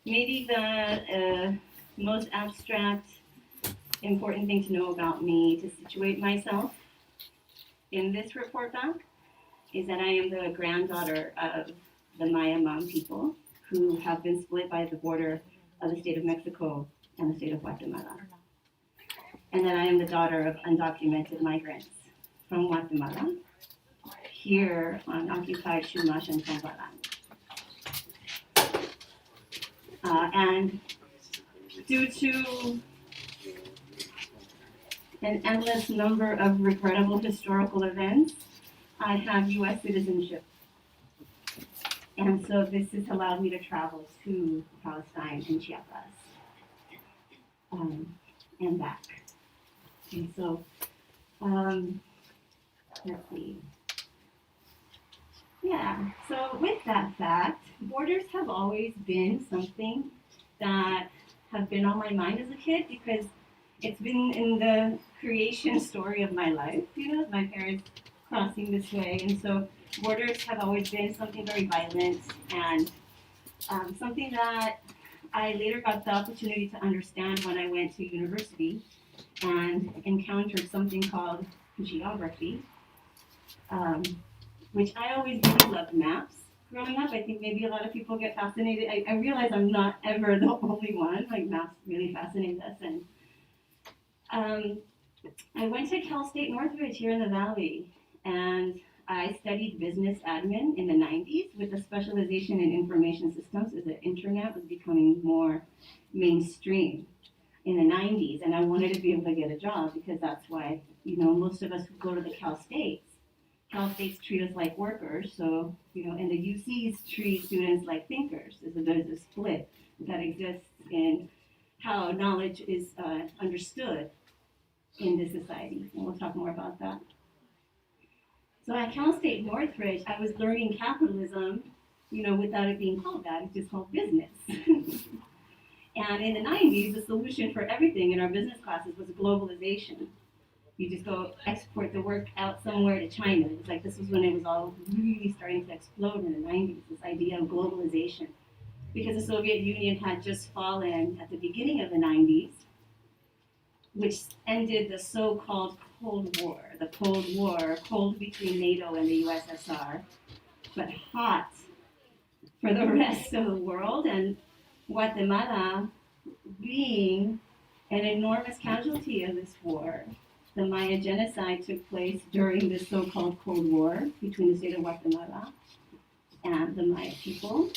Maybe the most abstract, important thing to know about me to situate myself in this report back is that I am the granddaughter of the Maya Mam people who have been split by the border of the state of Mexico and the state of Guatemala. And that I am the daughter of undocumented migrants from Guatemala here on occupied Chumash and Tomba land. And due to an endless number of regrettable historical events, I have US citizenship. And so this has allowed me to travel to Palestine and Chiapas and back. And so, let's see. Yeah, so with that fact, borders have always been something that have been on my mind as a kid because it's been in the creation story of my life, my parents crossing this way. And so borders have always been something very violent and something that I later got the opportunity to understand when I went to university and encountered something called geography, which I always really loved maps. Growing up, I think maybe a lot of people get fascinated. I realize I'm not ever the only one. Like maps really fascinate us. And I went to Cal State Northridge here in the Valley, and I studied business admin in the 90s with a specialization in information systems as the internet was becoming more mainstream in the 90s. And I wanted to be able to get a job because that's why, most of us who go to the Cal States treat us like workers. So, and the UCs treat students like thinkers. There's a split that exists in how knowledge is understood in this society. And we'll talk more about that. So at Cal State Northridge, I was learning capitalism, without it being called that. It's just called business. And in the 90s, the solution for everything in our business classes was globalization. You just go export the work out somewhere to China. It's like this was when it was all really starting to explode in the 90s, this idea of globalization. Because the Soviet Union had just fallen at the beginning of the 90s, which ended the so-called Cold War. The Cold War, cold between NATO and the USSR, but hot for the rest of the world. And Guatemala being an enormous casualty of this war. The Maya genocide took place during this so-called Cold War between the state of Guatemala and the Maya people,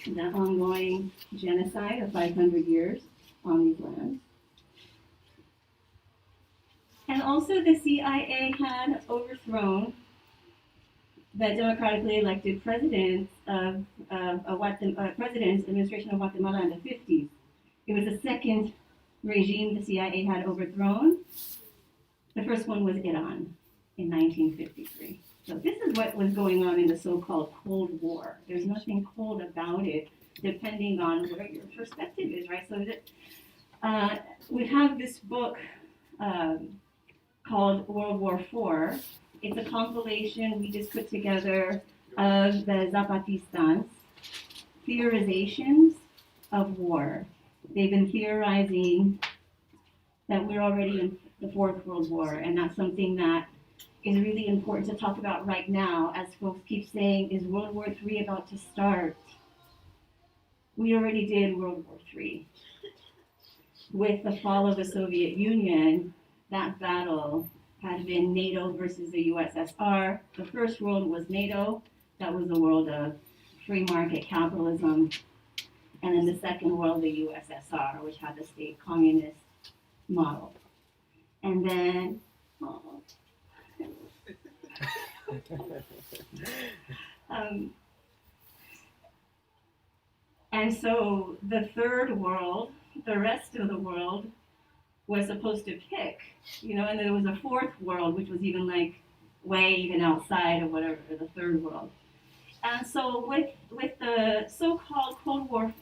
the ongoing genocide of 500 years on these lands. And also the CIA had overthrown the democratically elected president of president's administration of Guatemala in the 50s. It was the second regime the CIA had overthrown. The first one was Iran in 1953. So this is what was going on in the so-called Cold War. There's nothing cold about it, depending on where your perspective is, right? So we have this book called World War IV. It's a compilation we just put together of the Zapatistas' theorizations of war. They've been theorizing that we're already in the Fourth World War, and that's something that is really important to talk about right now, as folks keep saying, is World War III about to start? We already did World War III. With the fall of the Soviet Union, that battle had been NATO versus the USSR. The first world was NATO. That was the world of free market capitalism. And then the second world, the USSR, which had the state communist model. And then, and so the third world, the rest of the world, was supposed to pick, and then there was a fourth world, which was even way even outside of whatever, the third world. And so with the so-called Cold War,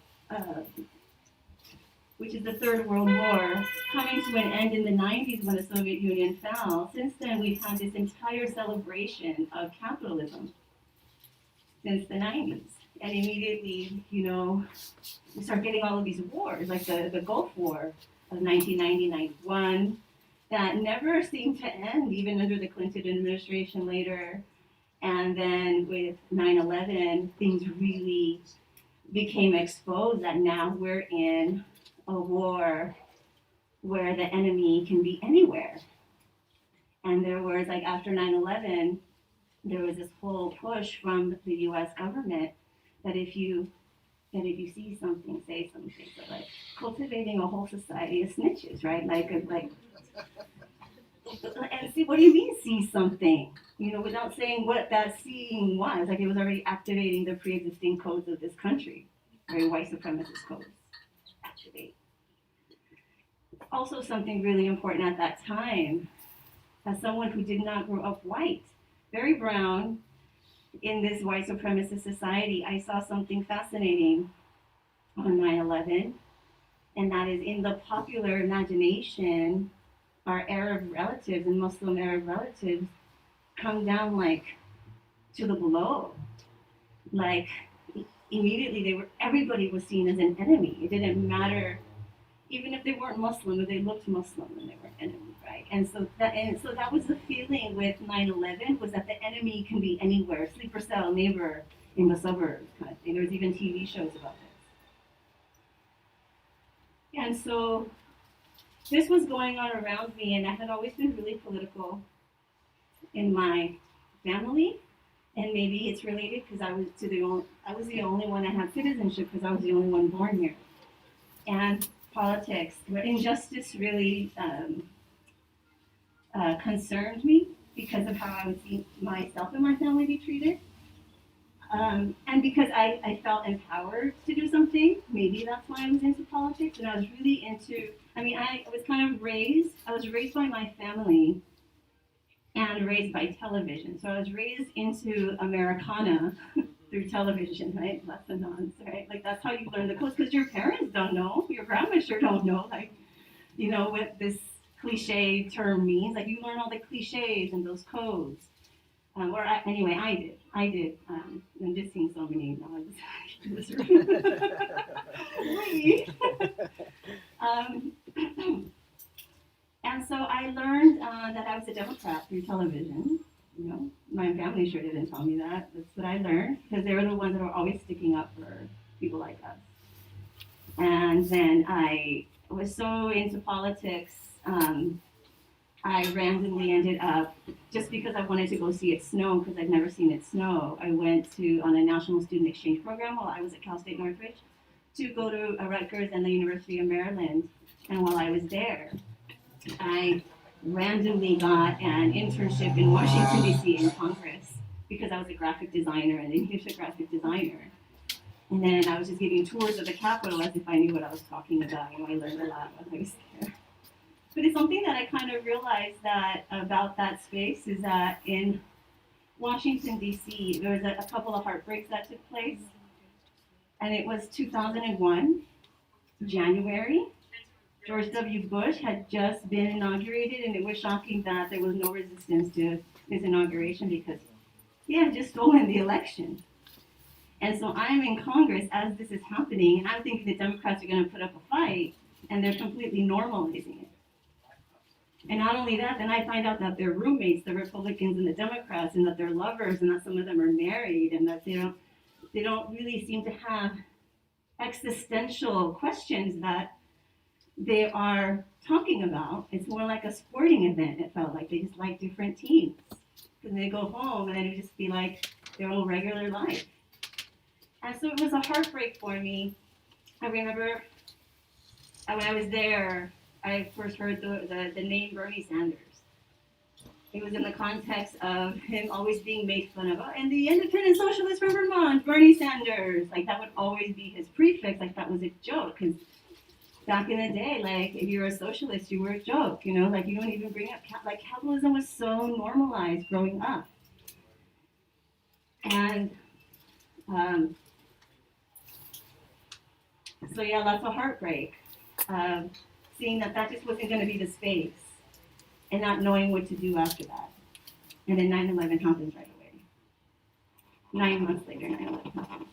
which is the Third World War, coming to an end in the 90s when the Soviet Union fell, since then we've had this entire celebration of capitalism since the 90s. And immediately, we start getting all of these wars, like the Gulf War of 1990-91, that never seemed to end, even under the Clinton administration later. And then with 9/11, things really became exposed that now we're in a war where the enemy can be anywhere. And there was, like, after 9/11, there was this whole push from the US government that if you see something, say something. So, like, cultivating a whole society of snitches, right? And see, what do you mean see something? Without saying what that seeing was. Like, it was already activating the pre-existing codes of this country, very white supremacist codes. Activate. Also, something really important at that time, as someone who did not grow up white, very brown, in this white supremacist society, I saw something fascinating on 9/11, and that is in the popular imagination, our Arab relatives and Muslim Arab relatives come down like to the below. Like, immediately everybody was seen as an enemy. It didn't matter, even if they weren't Muslim, if they looked Muslim, then they were an enemy, right? And so that was the feeling with 9/11, was that the enemy can be anywhere, sleeper cell, neighbor in the suburbs kind of thing. There was even TV shows about this. And so this was going on around me, and I had always been really political in my family, and maybe it's related because I was the only one that had citizenship because I was the only one born here. And politics, injustice really concerned me because of how I would see myself and my family be treated. And because I felt empowered to do something, maybe that's why I was into politics. And I was really I was kind of I was raised by my family and raised by television. So I was raised into Americana through television, right? Lessons, right? Like, that's how you learn the codes, because your parents don't know, your grandma sure don't know, like, what this cliche term means. Like, you learn all the cliches and those codes. Anyway, I did. I'm just seeing so many nods in this room. And so I learned that I was a Democrat through television. My family sure didn't tell me that. That's what I learned, because they were the ones that were always sticking up for people like us. And then I was so into politics, I randomly ended up, just because I wanted to go see it snow, because I'd never seen it snow, I went on a national student exchange program while I was at Cal State Northridge to go to Rutgers and the University of Maryland. And while I was there, I randomly got an internship in Washington, D.C. in Congress, because I was a graphic designer and an English graphic designer. And then I was just giving tours of the Capitol as if I knew what I was talking about. I learned a lot while I was there. But it's something that I kind of realized about that space is that in Washington, D.C., there was a couple of heartbreaks that took place. And it was 2001, January. George W. Bush had just been inaugurated, and it was shocking that there was no resistance to his inauguration because he had just stolen the election. And so I'm in Congress as this is happening, and I'm thinking the Democrats are going to put up a fight, and they're completely normalizing it. And not only that, then I find out that they're roommates, the Republicans and the Democrats, and that they're lovers, and that some of them are married, and that they don't really seem to have existential questions that they are talking about. It's more like a sporting event, it felt like. They just like different teams. And they go home, and then it would just be like their own regular life. And so it was a heartbreak for me. I remember when I was there, I first heard the name Bernie Sanders. It was in the context of him always being made fun of. Oh, and the independent socialist from Vermont, Bernie Sanders. Like, that would always be his prefix. Like, that was a joke. Because back in the day, like, if you were a socialist, you were a joke. Like, you don't even bring up, capitalism was so normalized growing up. And so, yeah, that's a heartbreak. Seeing that just wasn't going to be the space, and not knowing what to do after that. And then 9/11 happens right away. 9 months later, 9/11 happens.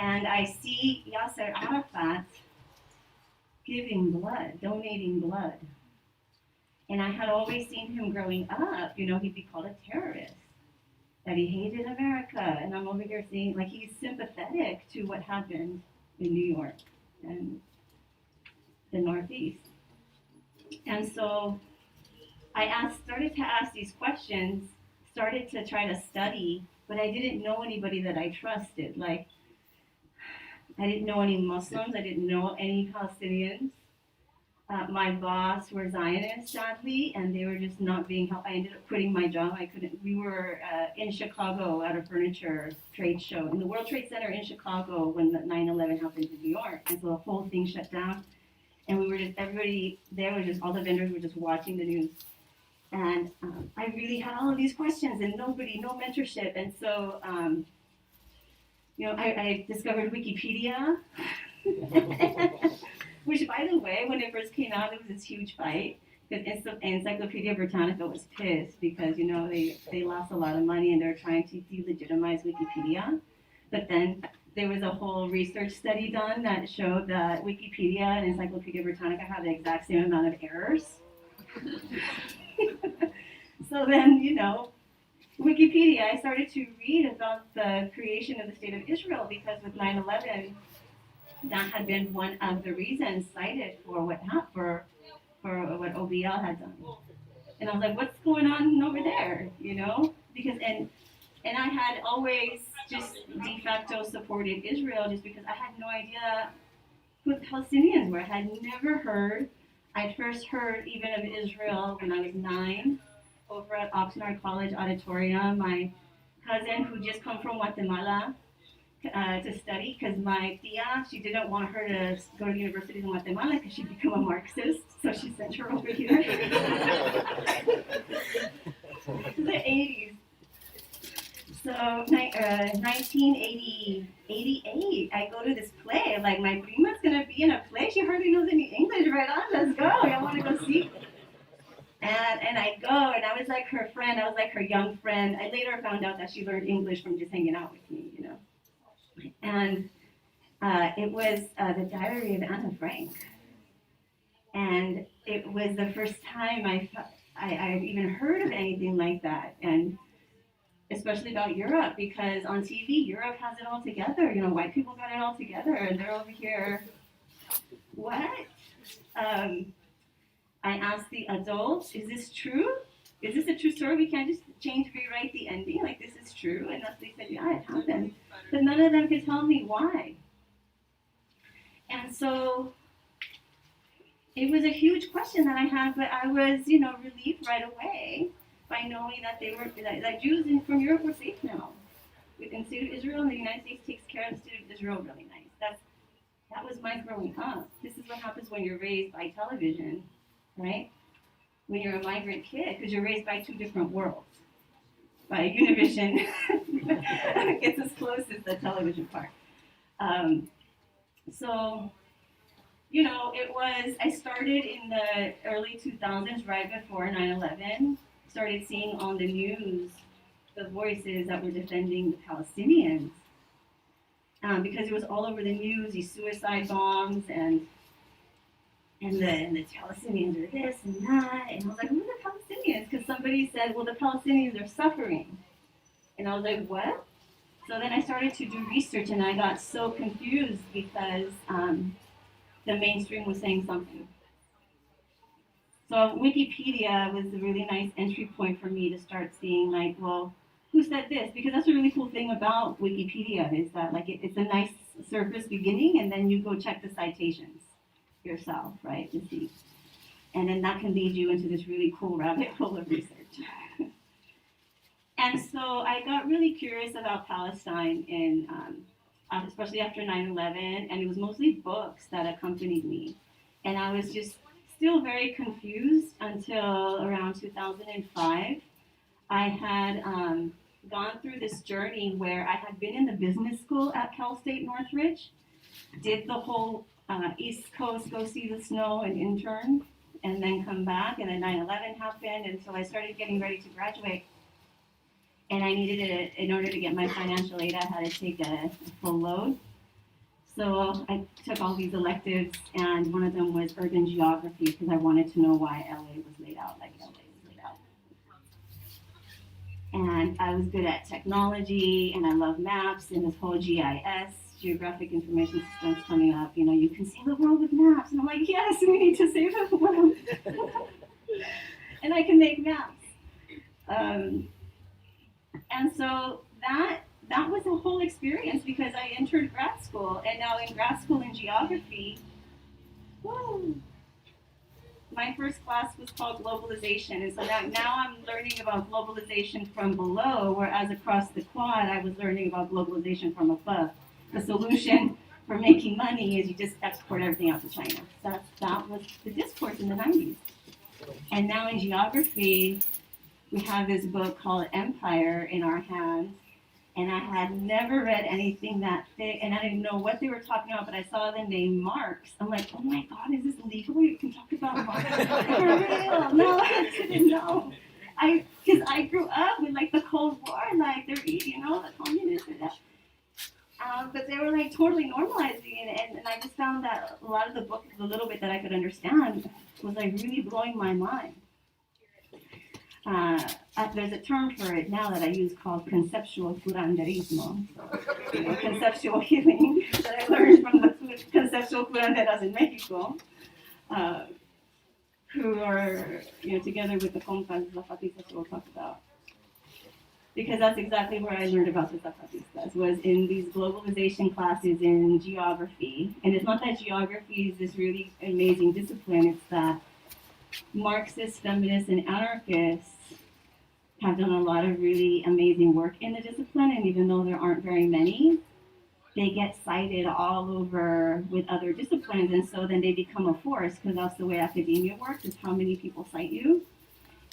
And I see Yasser Arafat giving blood, donating blood. And I had always seen him growing up, he'd be called a terrorist, that he hated America. And I'm over here seeing, like, he's sympathetic to what happened in New York and the Northeast. And so I started to ask these questions, started to try to study, but I didn't know anybody that I trusted. Like, I didn't know any Muslims, I didn't know any Palestinians. My boss were Zionists, sadly, and they were just not being helped. I ended up quitting my job. We were in Chicago at a furniture trade show in the World Trade Center in Chicago when the 9/11 happened in New York. And so the whole thing shut down. And everybody there was just, all the vendors were just watching the news. And I really had all of these questions and no mentorship. And so, I discovered Wikipedia. Which, by the way, when it first came out, it was this huge fight because Encyclopedia Britannica was pissed because they lost a lot of money and they're trying to delegitimize Wikipedia. But then there was a whole research study done that showed that Wikipedia and Encyclopedia Britannica have the exact same amount of errors. So then, Wikipedia, I started to read about the creation of the State of Israel because with 9/11. That had been one of the reasons cited for what OBL had done. And I was like, what's going on over there? Because and I had always just de facto supported Israel just because I had no idea who the Palestinians were. I had never heard. I first heard even of Israel when I was 9 over at Oxnard College Auditorium. My cousin who just come from Guatemala to study because my tia, she didn't want her to go to the university in Guatemala because she'd become a Marxist, so she sent her over here. The 80s. So 1988, I go to this play. Like, my prima's gonna be in a play. She hardly knows any English. Right on, let's go. I want to go see. And I go, and I was like her friend. I was like her young friend. I later found out that she learned English from just hanging out with me, And it was the Diary of Anne Frank. And it was the first time I even heard of anything like that. And especially about Europe, because on TV, Europe has it all together. White people got it all together, and they're over here. What? I asked the adults, is this true? Is this a true story? We can't just rewrite the ending, like this is true. And they said, yeah, it happened. But none of them could tell me why. And so it was a huge question that I had, but I was, relieved right away by knowing that that Jews from Europe were safe now. Within the State of Israel, and the United States takes care of the State of Israel really nice. That was my growing up. This is what happens when you're raised by television, right? When you're a migrant kid, because you're raised by two different worlds. By Univision, gets as close as the television part. So, I started in the early 2000s, right before 9/11, started seeing on the news the voices that were defending the Palestinians. Because it was all over the news, these suicide bombs and the Palestinians are this and that. And I was like, who are the Palestinians? Because somebody said, well, the Palestinians are suffering. And I was like, what? So then I started to do research, and I got so confused because the mainstream was saying something. So Wikipedia was a really nice entry point for me to start seeing, like, well, who said this? Because that's a really cool thing about Wikipedia is that, like, it's a nice surface beginning, and then you go check the citations yourself, right, to see. And then that can lead you into this really cool rabbit hole of research. And so I got really curious about Palestine, especially after 9/11, and it was mostly books that accompanied me. And I was just still very confused until around 2005. I had gone through this journey where I had been in the business school at Cal State Northridge, did the whole East Coast, go see the snow and intern, and then come back, and then 9/11 happened, and so I started getting ready to graduate. And I needed it in order to get my financial aid. I had to take a full load. So I took all these electives, and one of them was urban geography because I wanted to know why LA was laid out like LA was laid out. And I was good at technology, and I love maps and this whole GIS, Geographic Information Systems, coming up. You know, you can see the world with maps. And I'm like, yes, we need to save the world. And I can make maps. And so that was a whole experience because I entered grad school, and now in grad school in geography, woo, my first class was called globalization, and so now I'm learning about globalization from below, whereas across the quad I was learning about globalization from above. The solution for making money is you just export everything out to China. So that was the discourse in the 90s. And now in geography, we have this book called Empire in our hands, and I had never read anything that thick, and I didn't know what they were talking about, but I saw the name Marx. I'm like, oh my God, is this legal? You can talk about Marx? For real? No, I didn't know. Because I grew up with like the Cold War, like they're, you know, the communists and that. But they were like totally normalizing it, and I just found that a lot of the book, the little bit that I could understand, was like really blowing my mind. There's a term for it now that I use called conceptual curanderismo, so, you know, conceptual healing that I learned from the conceptual curanderas in Mexico, who are, you know, together with the compas Zapatistas we'll talk about. Because that's exactly where I learned about the Zapatistas, was in these globalization classes in geography. And it's not that geography is this really amazing discipline, it's that Marxists, feminists, and anarchists have done a lot of really amazing work in the discipline, and even though there aren't very many, they get cited all over with other disciplines, and so then they become a force, because that's the way academia works, is how many people cite you.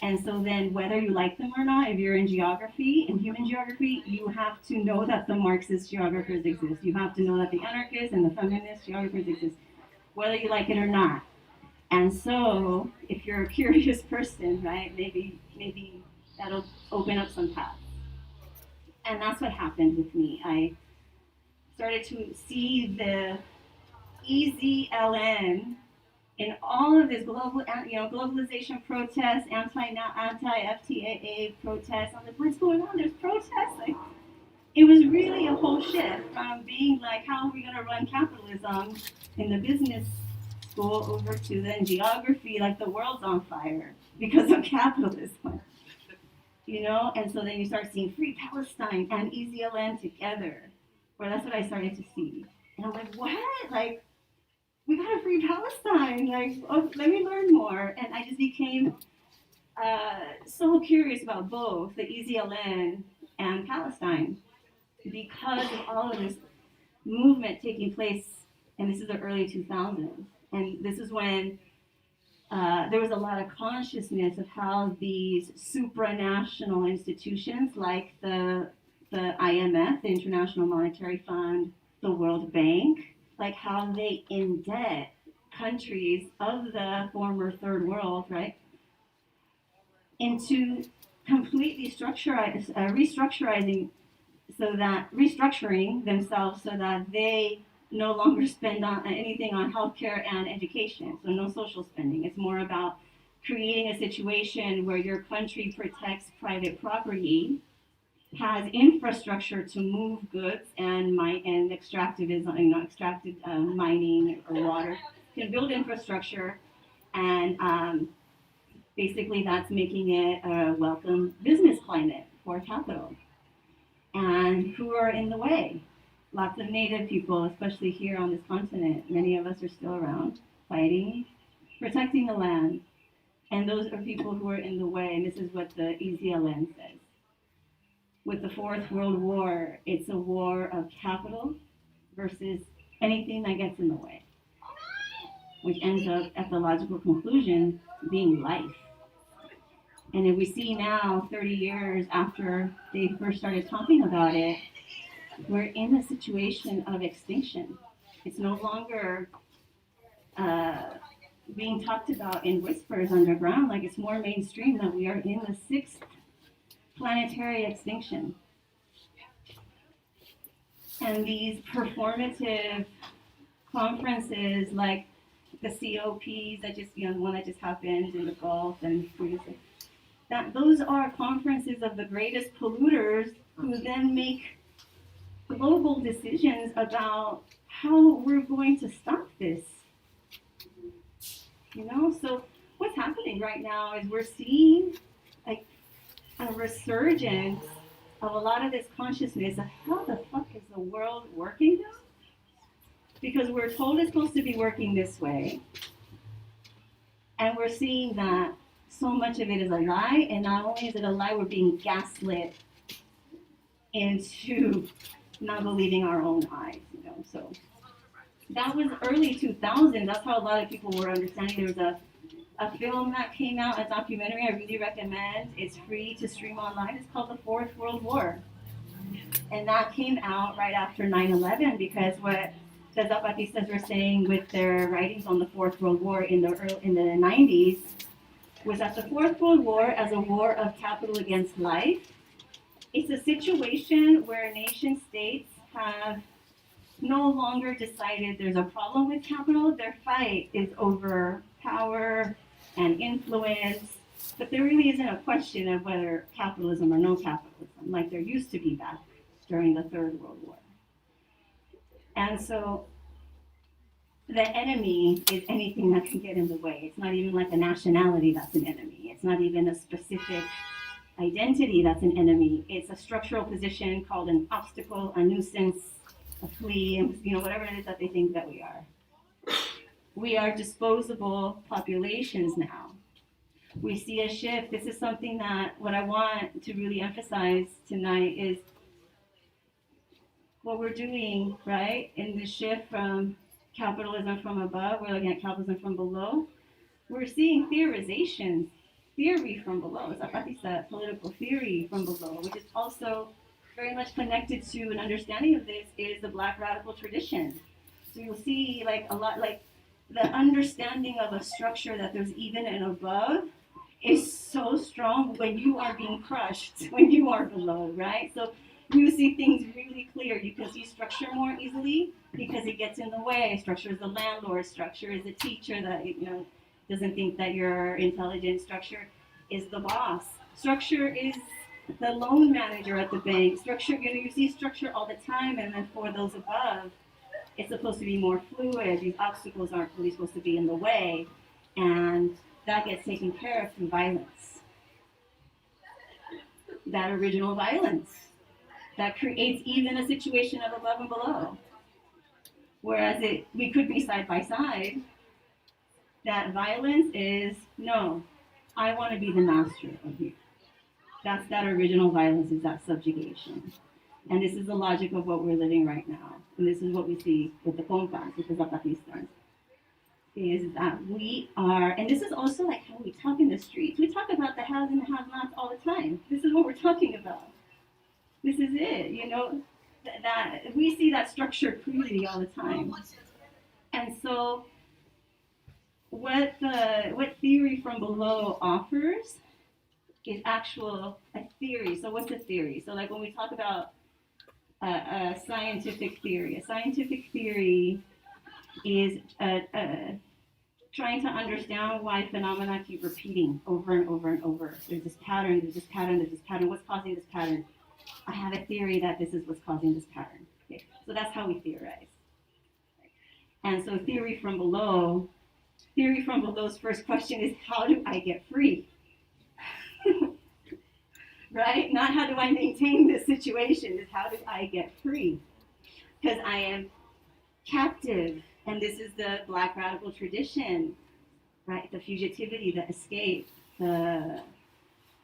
And so then whether you like them or not, if you're in geography, in human geography, you have to know that the Marxist geographers exist. You have to know that the anarchists and the feminist geographers exist, whether you like it or not. And so, if you're a curious person, right, maybe that'll open up some paths. And that's what happened with me. I started to see the EZLN in all of this globalization protests, anti-FTAA protests. I'm like, what's going on? There's protests. Like, it was really a whole shift from being like, how are we going to run capitalism in the business school over to then geography, like the world's on fire because of capitalism, you know? And so then you start seeing Free Palestine and EZLN together, or that's what I started to see. And I'm like, what? Like, we gotta free Palestine. Like, oh, let me learn more. And I just became so curious about both the EZLN and Palestine because of all of this movement taking place, and this is the early 2000s. And this is when there was a lot of consciousness of how these supranational institutions like the IMF, the International Monetary Fund, the World Bank, like how they indebt countries of the former third world, right, into completely restructuring themselves so that they no longer spend on anything on healthcare and education, so no social spending. It's more about creating a situation where your country protects private property, has infrastructure to move goods and extractivism, extracted mining or water, can build infrastructure, and basically that's making it a welcome business climate for capital. And who are in the way? Lots of native people, especially here on this continent. Many of us are still around, fighting, protecting the land. And those are people who are in the way, and this is what the EZLN says. With the Fourth World War, it's a war of capital versus anything that gets in the way, which ends up at the logical conclusion being life. And if we see now, 30 years after they first started talking about it, we're in a situation of extinction. It's no longer being talked about in whispers underground, like it's more mainstream that we are in the sixth planetary extinction. And these performative conferences like the COPs that just, the one that just happened in the Gulf and previously, that those are conferences of the greatest polluters who then make global decisions about how we're going to stop this. So what's happening right now is we're seeing like a resurgence of a lot of this consciousness of how the fuck is the world working now? Because we're told it's supposed to be working this way, and we're seeing that so much of it is a lie, and not only is it a lie, we're being gaslit into not believing our own eyes, So that was early 2000s. That's how a lot of people were understanding. There was a film that came out, a documentary I really recommend. It's free to stream online. It's called The Fourth World War. And that came out right after 9/11 because what the Zapatistas were saying with their writings on the Fourth World War in the 90s was that the Fourth World War, as a war of capital against life, it's a situation where nation states have no longer decided there's a problem with capital. Their fight is over power and influence, but there really isn't a question of whether capitalism or no capitalism, like there used to be back during the Third World War. And so the enemy is anything that can get in the way. It's not even like a nationality that's an enemy. It's not even a specific identity that's an enemy. It's a structural position called an obstacle, a nuisance, a flea, whatever it is that they think that we are. We are disposable populations now. We see a shift. This is something that what I want to really emphasize tonight is what we're doing, right, in the shift from capitalism from above, we're looking at capitalism from below. We're seeing theorizations, theory from below, Zapatista political theory from below, which is also very much connected to an understanding of this is the Black radical tradition. So you'll see like a lot, like the understanding of a structure that there's even an above is so strong when you are being crushed, when you are below, right? So you see things really clear. You can see structure more easily because it gets in the way. Structure is the landlord. Structure is the teacher that doesn't think that you're intelligent. Structure is the boss. Structure is the loan manager at the bank. Structure, you see structure all the time, and then for those above, it's supposed to be more fluid. These obstacles aren't really supposed to be in the way, and that gets taken care of through violence. That original violence that creates even a situation of above and below. Whereas we could be side by side. That violence is, no, I want to be the master of you. That's that original violence, is that subjugation. And this is the logic of what we're living right now. And this is what we see with the compas, with the Zapatistas, is that we are, and this is also like how we talk in the streets. We talk about the haves and the have-nots all the time. This is what we're talking about. This is it, that we see that structure clearly all the time. And so what theory from below offers is a theory. So what's a theory? So like when we talk about a scientific theory is trying to understand why phenomena keep repeating over and over and over. There's this pattern, there's this pattern, there's this pattern. What's causing this pattern? I have a theory that this is what's causing this pattern. Okay. So that's how we theorize. And so theory from below's first question is, how do I get free? Right? Not how do I maintain this situation, is how do I get free? Because I am captive, and this is the Black radical tradition, right? The fugitivity, the escape, the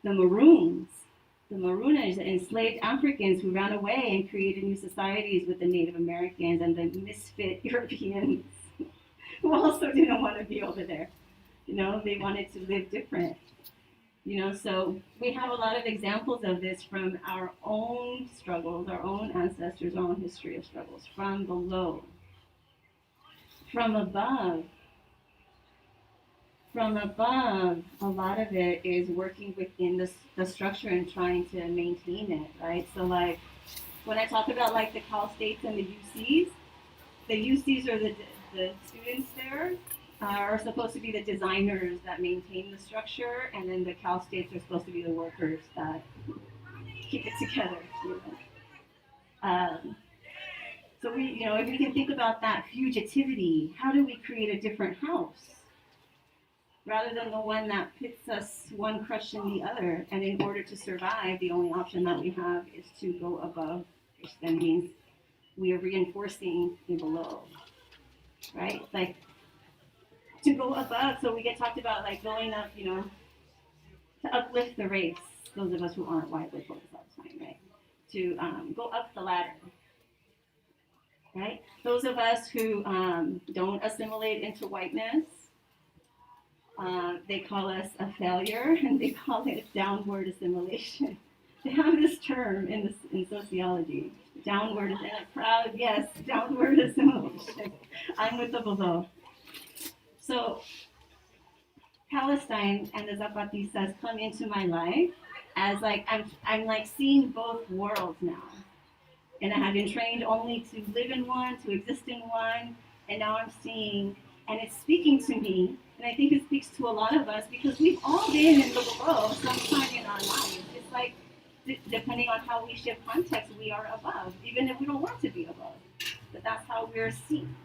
maroons, the marooners, the enslaved Africans who ran away and created new societies with the Native Americans and the misfit Europeans who also didn't want to be over there. They wanted to live different. So we have a lot of examples of this from our own struggles, our own ancestors, our own history of struggles, from below. From above, a lot of it is working within the structure and trying to maintain it, right? So like, when I talk about like the Cal States and the UCs are the students there are supposed to be the designers that maintain the structure, and then the Cal States are supposed to be the workers that keep it together. You know? So if we can think about that fugitivity, how do we create a different house? Rather than the one that pits us one crushing the other. And in order to survive, the only option that we have is to go above, which then means we are reinforcing the below, right? Like to go above, so we get talked about like going up, to uplift the race. Those of us who aren't white would focus all the time, right? To go up the ladder, right? Those of us who don't assimilate into whiteness, they call us a failure, and they call it downward assimilation. They have this term in sociology, downward, and a proud, yes, downward assimilation. I'm with the below. So Palestine and the Zapatistas come into my life as like I'm like seeing both worlds now. And I have been trained only to live in one, to exist in one, and now I'm seeing, and it's speaking to me, and I think it speaks to a lot of us because we've all been in the below sometime in our lives. It's like, depending on how we shift context, we are above, even if we don't want to be above. But that's how we're seen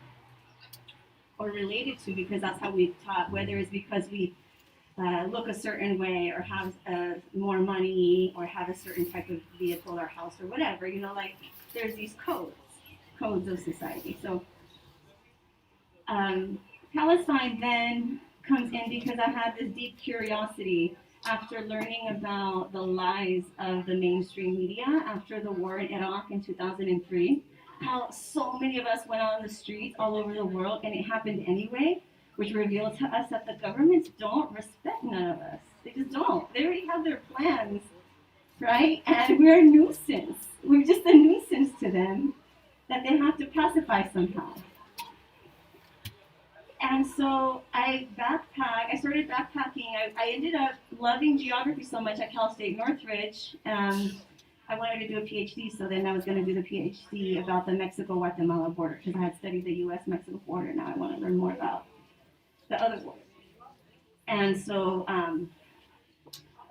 or related to, because that's how we've taught, whether it's because we look a certain way or have more money or have a certain type of vehicle or house or whatever, like there's these codes of society. So Palestine then comes in because I had this deep curiosity after learning about the lies of the mainstream media after the war in Iraq in 2003, how so many of us went on the streets all over the world and it happened anyway, which revealed to us that the governments don't respect none of us. They just don't. They already have their plans, right? And we're a nuisance. We're just a nuisance to them that they have to pacify somehow. And so I started backpacking. I ended up loving geography so much at Cal State Northridge. I wanted to do a PhD, so then I was going to do the PhD about the Mexico-Guatemala border because I had studied the U.S.-Mexico border. Now I want to learn more about the other border. And so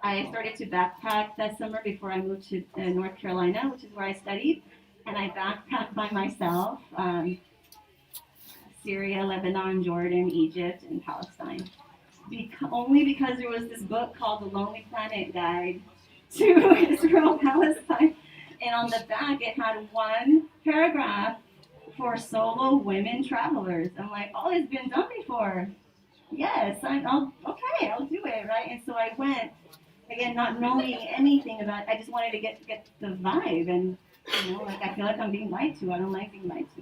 I started to backpack that summer before I moved to North Carolina, which is where I studied. And I backpacked by myself. Syria, Lebanon, Jordan, Egypt, and Palestine. Only because there was this book called The Lonely Planet Guide to Israel, Palestine. And on the back, it had one paragraph for solo women travelers. I'm like, oh, it's been done before. Yes, I'll do it, right? And so I went, again, not knowing anything about it. I just wanted to get the vibe. And, I feel like I'm being lied to. I don't like being lied to.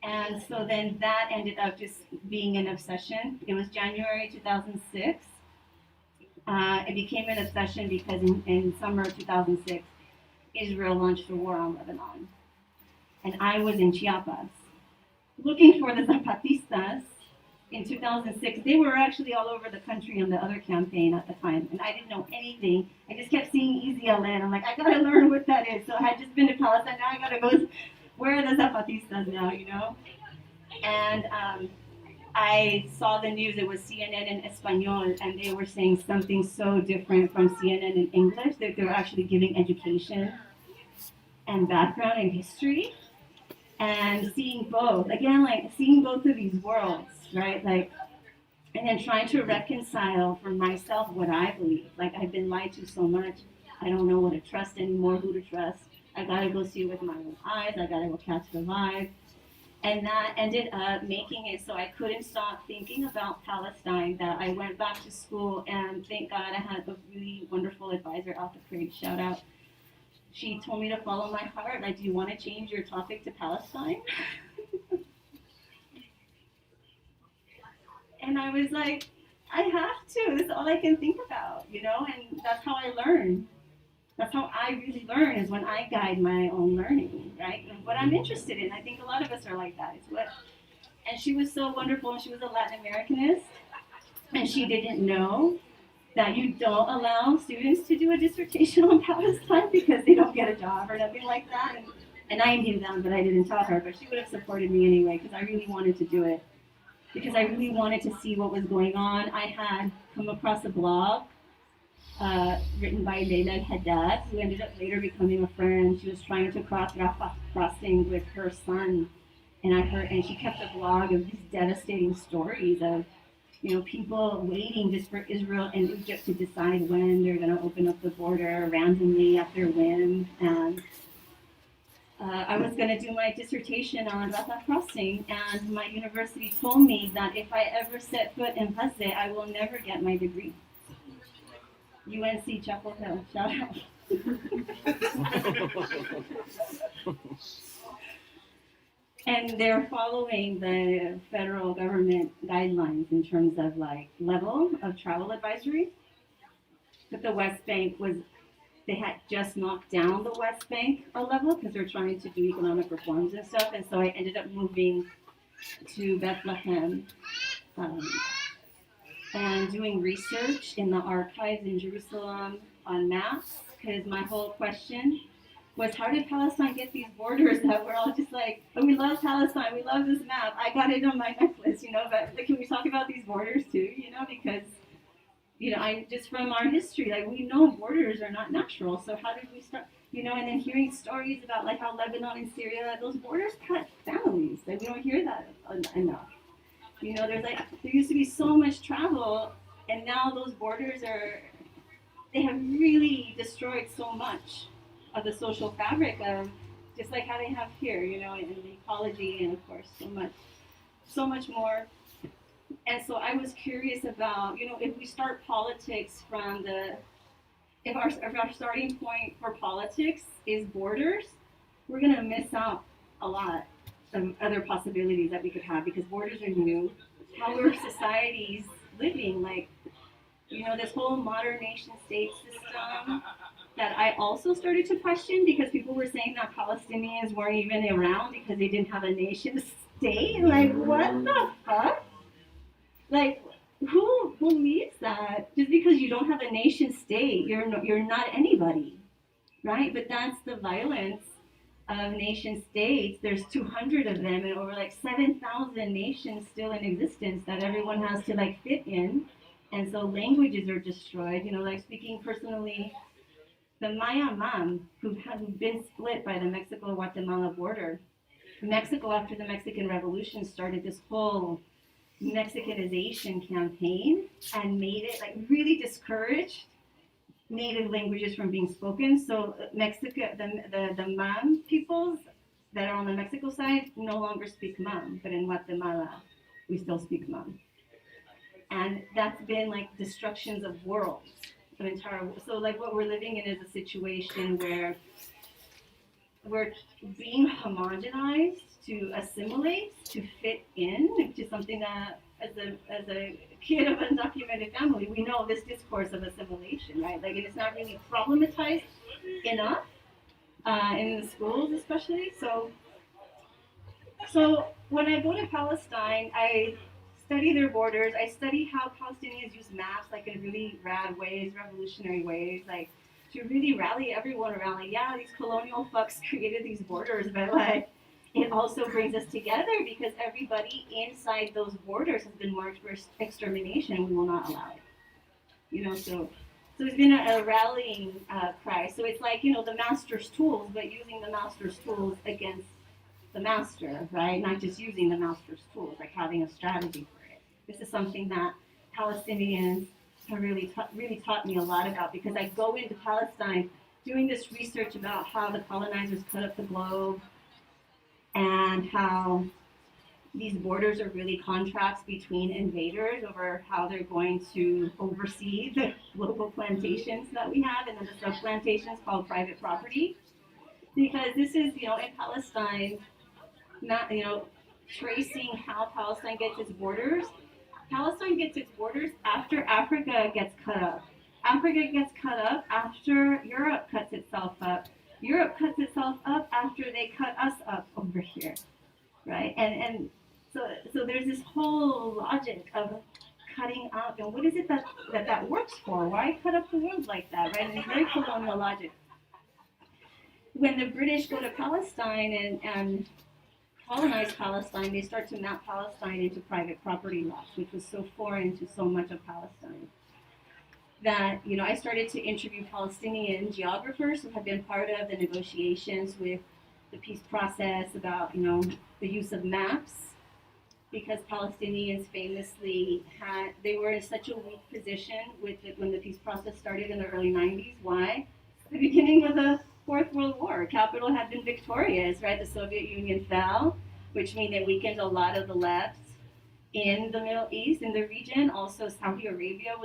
And so then that ended up just being an obsession. It was January 2006. It became an obsession because in summer of 2006, Israel launched a war on Lebanon. And I was in Chiapas looking for the Zapatistas in 2006. They were actually all over the country on the other campaign at the time. And I didn't know anything. I just kept seeing Easy LN. I'm like, I got to learn what that is. So I had just been to Palestine. Now I got to go. Where are the Zapatistas now, And I saw the news. It was CNN in Espanol, and they were saying something so different from CNN in English. That they were actually giving education and background and history, and seeing both. Again, like seeing both of these worlds, right? Like, and then trying to reconcile for myself what I believe. Like, I've been lied to so much. I don't know what to trust anymore, who to trust. I gotta go see it with my own eyes. I gotta go catch the vibe. And that ended up making it so I couldn't stop thinking about Palestine, that I went back to school, and thank God I had a really wonderful advisor, Alpha Craig, shout out. She told me to follow my heart. Like, do you want to change your topic to Palestine? And I was like, I have to. This is all I can think about, and that's how I learn. That's how I really learn, is when I guide my own learning, right? And what I'm interested in. I think a lot of us are like that. And she was so wonderful, and she was a Latin Americanist, and she didn't know that you don't allow students to do a dissertation on Palestine because they don't get a job or nothing like that. And And I knew that, but I didn't tell her. But she would have supported me anyway because I really wanted to do it. Because I really wanted to see what was going on. I had come across a blog written by Leila Haddad, who ended up later becoming a friend. She was trying to cross Rafah crossing with her son, and she kept a blog of these devastating stories of, people waiting just for Israel and Egypt to decide when they're going to open up the border randomly at their whim. And I was going to do my dissertation on Rafah crossing, and my university told me that if I ever set foot in Gaza, I will never get my degree. UNC Chapel Hill, shout out. And they're following the federal government guidelines in terms of level of travel advisory. But the West Bank they had just knocked down the West Bank a level because they're trying to do economic reforms and stuff. And so I ended up moving to Bethlehem and doing research in the archives in Jerusalem on maps, because my whole question was, how did Palestine get these borders that we're all just like, oh, we love Palestine, we love this map, I got it on my necklace, but can we talk about these borders too, because, I just from our history, we know borders are not natural, so how did we start, and then hearing stories about how Lebanon and Syria, those borders cut families, we don't hear that enough. There used to be so much travel, and now those borders they have really destroyed so much of the social fabric of, just like how they have here, and the ecology, and of course, so much more. And so I was curious about, if we start politics if our starting point for politics is borders, we're going to miss out a lot of other possibilities that we could have, because borders are new. How are societies living? This whole modern nation state system that I also started to question, because people were saying that Palestinians weren't even around because they didn't have a nation state. What the fuck? Who believes that? Just because you don't have a nation state, you're not anybody, right? But that's the violence of nation states. There's 200 of them, and over 7,000 nations still in existence that everyone has to fit in. And so languages are destroyed. Speaking personally, the Maya Mam, who've been split by the Mexico-Guatemala border. Mexico, after the Mexican Revolution, started this whole Mexicanization campaign and made it really discouraged native languages from being spoken. So Mexico, the Mam peoples that are on the Mexico side no longer speak Mam, but in Guatemala we still speak Mam. And that's been destructions of worlds, of entire. So what we're living in is a situation where we're being homogenized to assimilate, to fit in to something that, as a kid of an undocumented family, we know this discourse of assimilation, right? It's not really problematized enough in the schools, especially. So when I go to Palestine, I study their borders. I study how Palestinians use maps, in really rad ways, revolutionary ways, to really rally everyone around, these colonial fucks created these borders, but it also brings us together because everybody inside those borders has been marked for extermination. We will not allow it. So it's been a rallying cry. So it's the master's tools, but using the master's tools against the master, right? Not just using the master's tools, having a strategy for it. This is something that Palestinians have really taught me a lot about, because I go into Palestine doing this research about how the colonizers cut up the globe and how these borders are really contracts between invaders over how they're going to oversee the global plantations that we have, and then the sub-plantations called private property. Because this is, in Palestine, not, tracing how Palestine gets its borders. Palestine gets its borders after Africa gets cut up. Africa gets cut up after Europe cuts itself up. Europe cuts itself up after they cut us up over here, right? And so there's this whole logic of cutting up, and what is it that works for? Why cut up the world like that, right? And it's very colonial logic. when the British go to Palestine and colonize Palestine, they start to map Palestine into private property lots, which was so foreign to so much of Palestine. That, I started to interview Palestinian geographers who had been part of the negotiations with the peace process about, the use of maps, because Palestinians famously they were in such a weak position when the peace process started in the early 90s. Why? The beginning of the Fourth World War. Capital had been victorious, right? The Soviet Union fell, which means it weakened a lot of the left in the Middle East, in the region. Also, Saudi Arabia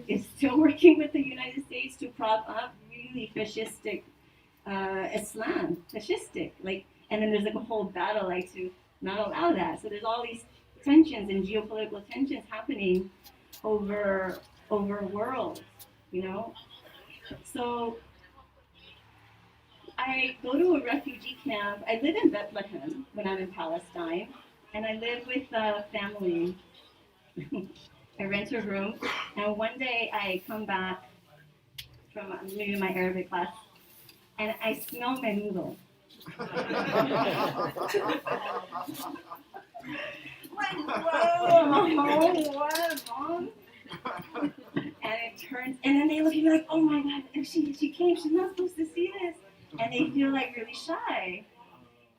is still working with the United States to prop up really fascistic Islam, and then there's a whole battle to not allow that. So there's all these tensions and geopolitical tensions happening over worlds, So I go to a refugee camp. I live in Bethlehem when I'm in Palestine, and I live with a family. I rent a room, and one day I come back from maybe my Arabic class, and I smell menudo. Whoa, what, Mom? And it turns, and then they look at me like, oh my God, if she came, she's not supposed to see this. And they feel really shy.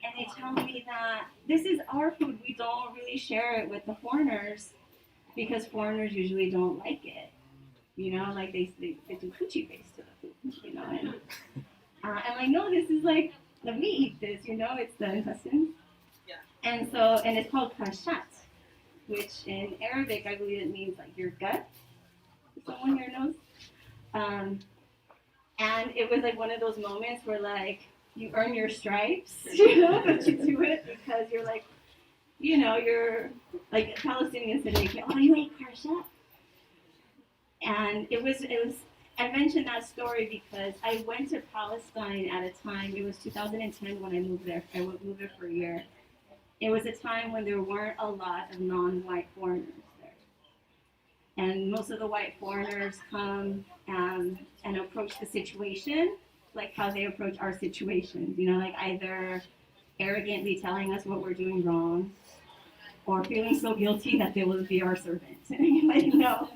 And they tell me that this is our food. We don't really share it with the foreigners because foreigners usually don't like it. They do Quiquivix to the food, And I'm like, no, this is let me eat this, it's the intestines. Yeah. And it's called kashat, which in Arabic, I believe it means your gut. Someone here knows? And it was one of those moments where you earn your stripes, but you do it because you're you're Palestinians today. Oh, you ate kashat? And it was. I mentioned that story because I went to Palestine at a time. It was 2010 when I moved there. I moved there for a year. It was a time when there weren't a lot of non-white foreigners there, and most of the white foreigners come and approach the situation like how they approach our situations. Either arrogantly telling us what we're doing wrong, or feeling so guilty that they will be our servant. No,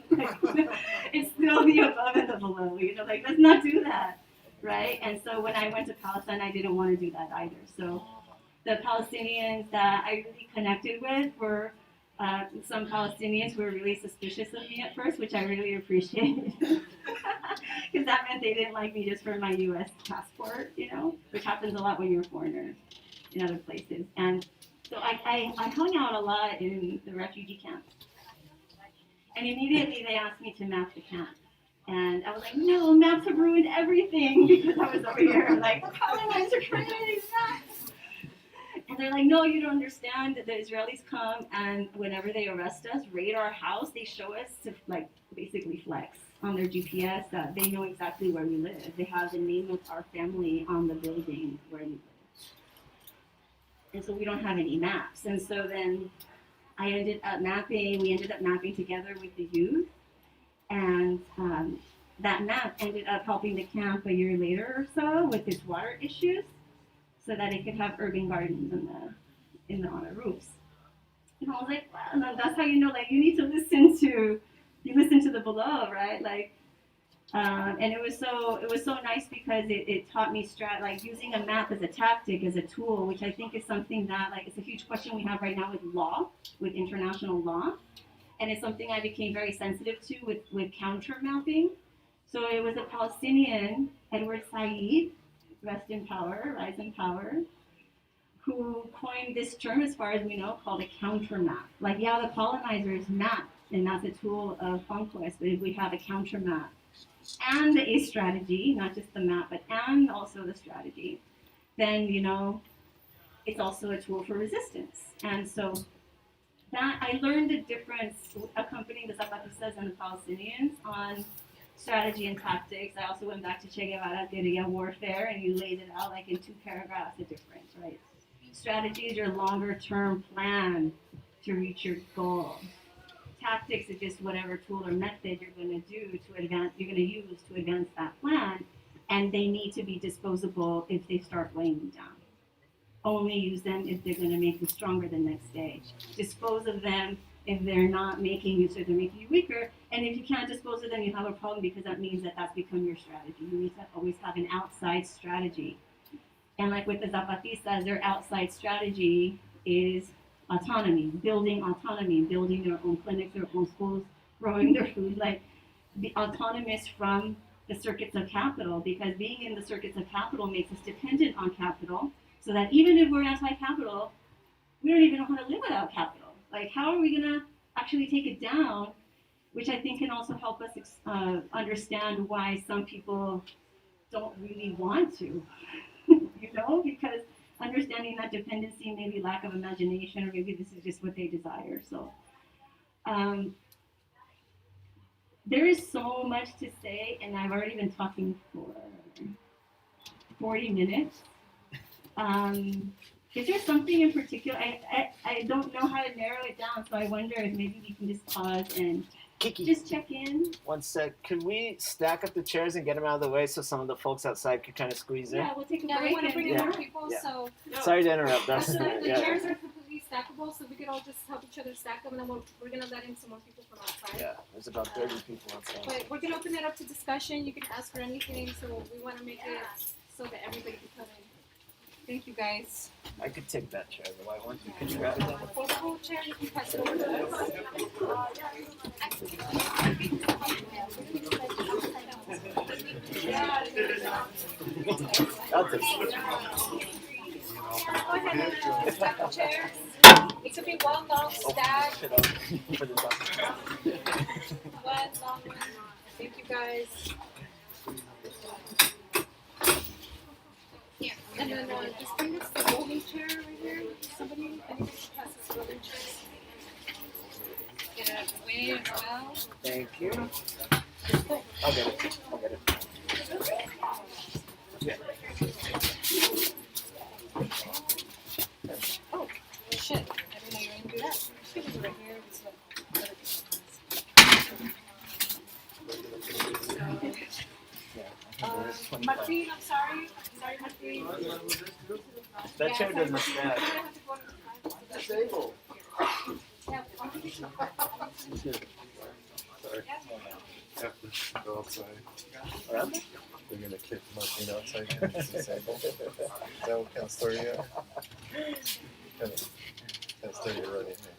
it's still the above and the below. Let's not do that, right? And so when I went to Palestine, I didn't want to do that either. So the Palestinians that I really connected with were some Palestinians who were really suspicious of me at first, which I really appreciated. Because that meant they didn't like me just for my U.S. passport, which happens a lot when you're a foreigner in other places. And so I hung out a lot in the refugee camps. And immediately they asked me to map the camp. And I was like, no, maps have ruined everything, because I was over here colonize Ukraine, maps. And they're like, no, you don't understand. The Israelis come, and whenever they arrest us, raid our house, they show us to basically flex on their GPS that they know exactly where we live. They have the name of our family on the building where we live. And so we don't have any maps. And so then we ended up mapping together with the youth. And that map ended up helping the camp a year later or so with its water issues, so that it could have urban gardens on the roofs. And I was like, wow, that's how you know, you need to listen to the below, right? And it was so nice because it taught me using a map as a tactic, as a tool, which I think is something that it's a huge question we have right now with international law, and it's something I became very sensitive to with counter mapping. So it was a Palestinian, Edward Said, rest in power, rise in power, who coined this term, as far as we know, called a counter map. The colonizers mapped, and that's a tool of conquest, but if we have a counter map and a strategy, not just the map, and also the strategy, then, it's also a tool for resistance. And so that I learned the difference accompanying the Zapatistas and the Palestinians on strategy and tactics. I also went back to Che Guevara guerrilla warfare, and you laid it out in 2 paragraphs, the difference, right? Strategy is your longer term plan to reach your goal. Tactics is just whatever tool or method you're going to use to advance that plan. and they need to be disposable if they start weighing you down. Only use them if they're going to make you stronger the next day. Dispose of them if they're not making you, so they're making you weaker. And if you can't dispose of them, you have a problem, because that means that that's become your strategy. You need to always have an outside strategy. And like with the Zapatistas, their outside strategy is autonomy, building their own clinics, their own schools, growing their food, like the autonomous from the circuits of capital, because being in the circuits of capital makes us dependent on capital, so that even if we're anti-capital, we don't even know how to live without capital. Like, how are we going to actually take it down? Which I think can also help us understand why some people don't really want to, because understanding that dependency, maybe lack of imagination, or maybe this is just what they desire. So there is so much to say, and I've already been talking for 40 minutes. Is there something in particular? I don't know how to narrow it down, so I wonder if maybe we can just pause and Kiki, just check in. one sec. Could we stack up the chairs and get them out of the way so some of the folks outside can kind of squeeze in? Yeah, we'll take a Yeah, break. we want to bring in more people, Yeah. so... Sorry to interrupt. That's So the chairs are completely stackable, so we could all just help each other stack them, and then we're going to let in some more people from outside. Yeah, there's about 30 people outside. But we're going to open it up to discussion. You can ask for anything, so we want to make it so that everybody can come in. Thank you, guys. I could take that chair, the white one. Could you grab it? The foldable chair, you can pass it over to us. I'll take it. Go ahead and stack the chairs. It could be one long stack. Shit up for the top. One long one. Thank you, guys. And then just bring us the rolling chair right here. Somebody, anybody should pass this rolling chair. Get it out of the way as well. Thank you. I'll get it. Yeah. Oh, shit. I didn't know you were going to do that. Just give it right here. Martin, I'm sorry. Sorry, Martin. That chair doesn't stand. Disabled. Sorry. Have to go outside. Around? They're gonna kick Martin outside because he's disabled. Is that what kind of story you have? Kind of story you're running here.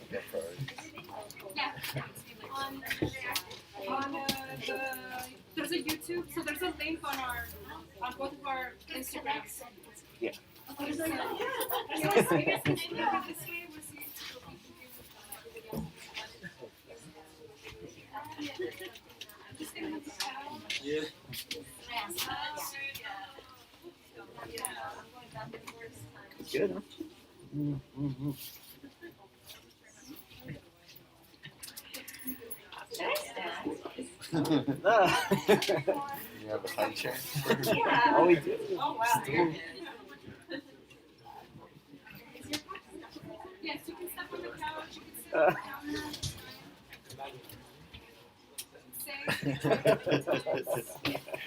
Yeah, priorities. There's a YouTube, so there's a link on both of our Instagrams. Yeah. There's a, Yeah. Good, huh? Mm-hmm. You have a high chair? Yeah. Oh, we do. Oh, wow. yes, you can step on the couch, you can sit on the counter.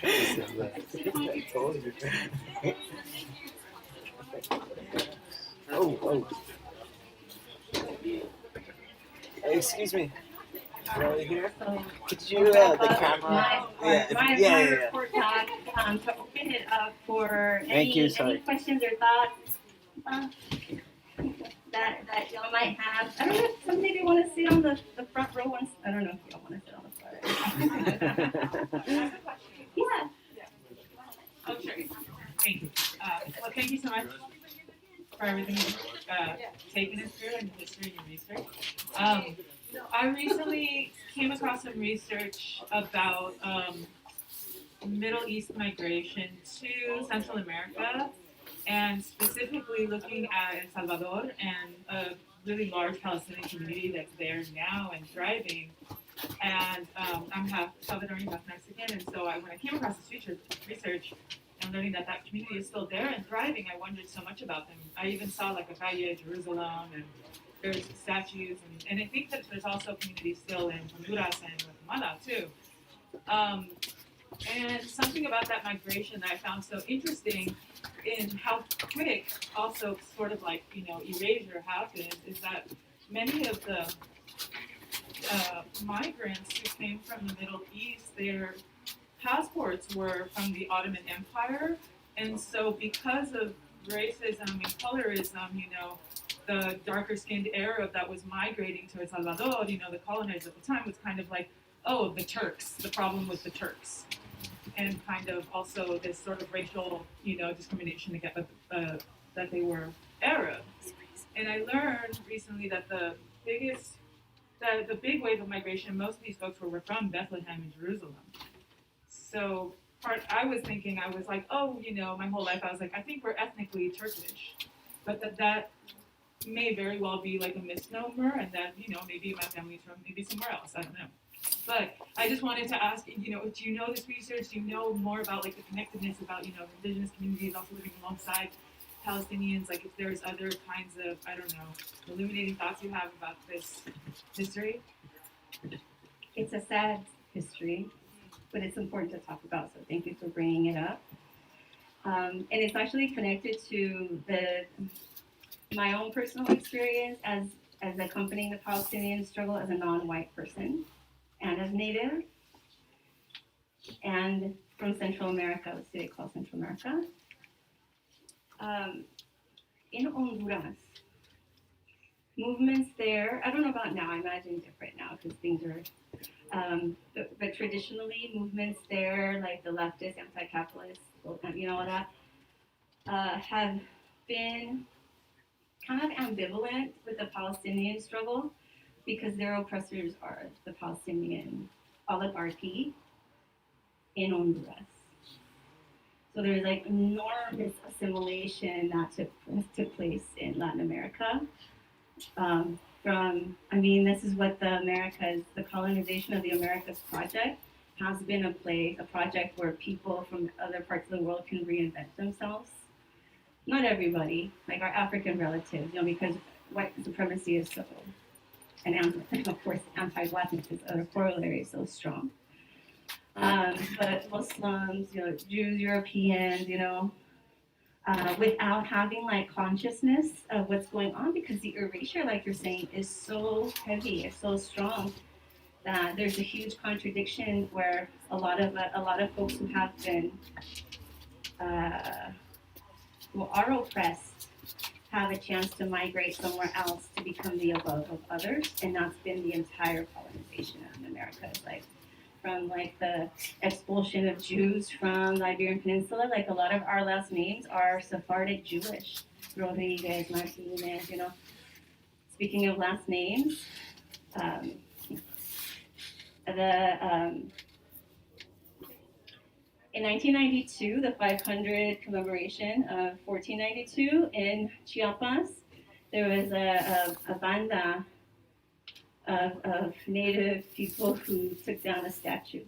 I told you. Oh. Hey, excuse me. Right here? Could you, the camera? My report back to open it up for any questions or thoughts that y'all might have. I don't know if some maybe want to sit on the front row ones. I don't know if y'all want to sit on the front. Yeah. Oh, sure. Thank you. Well, thank you so much for everything you've taken us through and history and research. I recently came across some research about Middle East migration to Central America, and specifically looking at El Salvador and a really large Palestinian community that's there now and thriving. And I'm half Salvadorian, half Mexican, and so when I came across this research and learning that that community is still there and thriving, I wondered so much about them. I even saw like a Calle Jerusalem, and there's statues, and I think that there's also communities still in Honduras and Guatemala too. And something about that migration that I found so interesting in how quick also sort of like, erasure happened is that many of the migrants who came from the Middle East, their passports were from the Ottoman Empire. And so because of racism and colorism, the darker skinned Arab that was migrating to El Salvador, the colonizers at the time was kind of like, oh, the Turks, the problem with the Turks. And kind of also this sort of racial, discrimination against, that they were Arab. And I learned recently that the big wave of migration, most of these folks were from Bethlehem and Jerusalem. So I was like, oh, my whole life I was like, I think we're ethnically Turkish, but that may very well be like a misnomer, and that maybe my family's from maybe somewhere else. I don't know. But I just wanted to ask, do you know this research? Do you know more about like the connectedness about indigenous communities also living alongside Palestinians? Like if there's other kinds of, I don't know, illuminating thoughts you have about this history? It's a sad history, but it's important to talk about. So thank you for bringing it up. And it's actually connected to my own personal experience as accompanying the Palestinian struggle as a non-white person and as Native and from Central America, let's say they call Central America. In Honduras, movements there, I don't know about now, I imagine different now because things are, but traditionally movements there, like the leftist, anti-capitalist, all that, have been kind of ambivalent with the Palestinian struggle because their oppressors are the Palestinian oligarchy in Honduras. So there's like enormous assimilation that took place in Latin America. This is what the colonization of the Americas project has been a project where people from other parts of the world can reinvent themselves. Not everybody, like our African relatives, because white supremacy is so, and of course anti-blackness is a corollary so strong. But Muslims, Jews, Europeans, without having like consciousness of what's going on, because the erasure, like you're saying, is so heavy, it's so strong that there's a huge contradiction where a lot of folks who have been who are oppressed have a chance to migrate somewhere else to become the above of others, and that's been the entire colonization of America. Like from like the expulsion of Jews from the Iberian Peninsula, like a lot of our last names are Sephardic Jewish. Rodriguez, Martinez, Speaking of last names, in 1992, the 500 commemoration of 1492 in Chiapas, there was a banda of native people who took down a statue,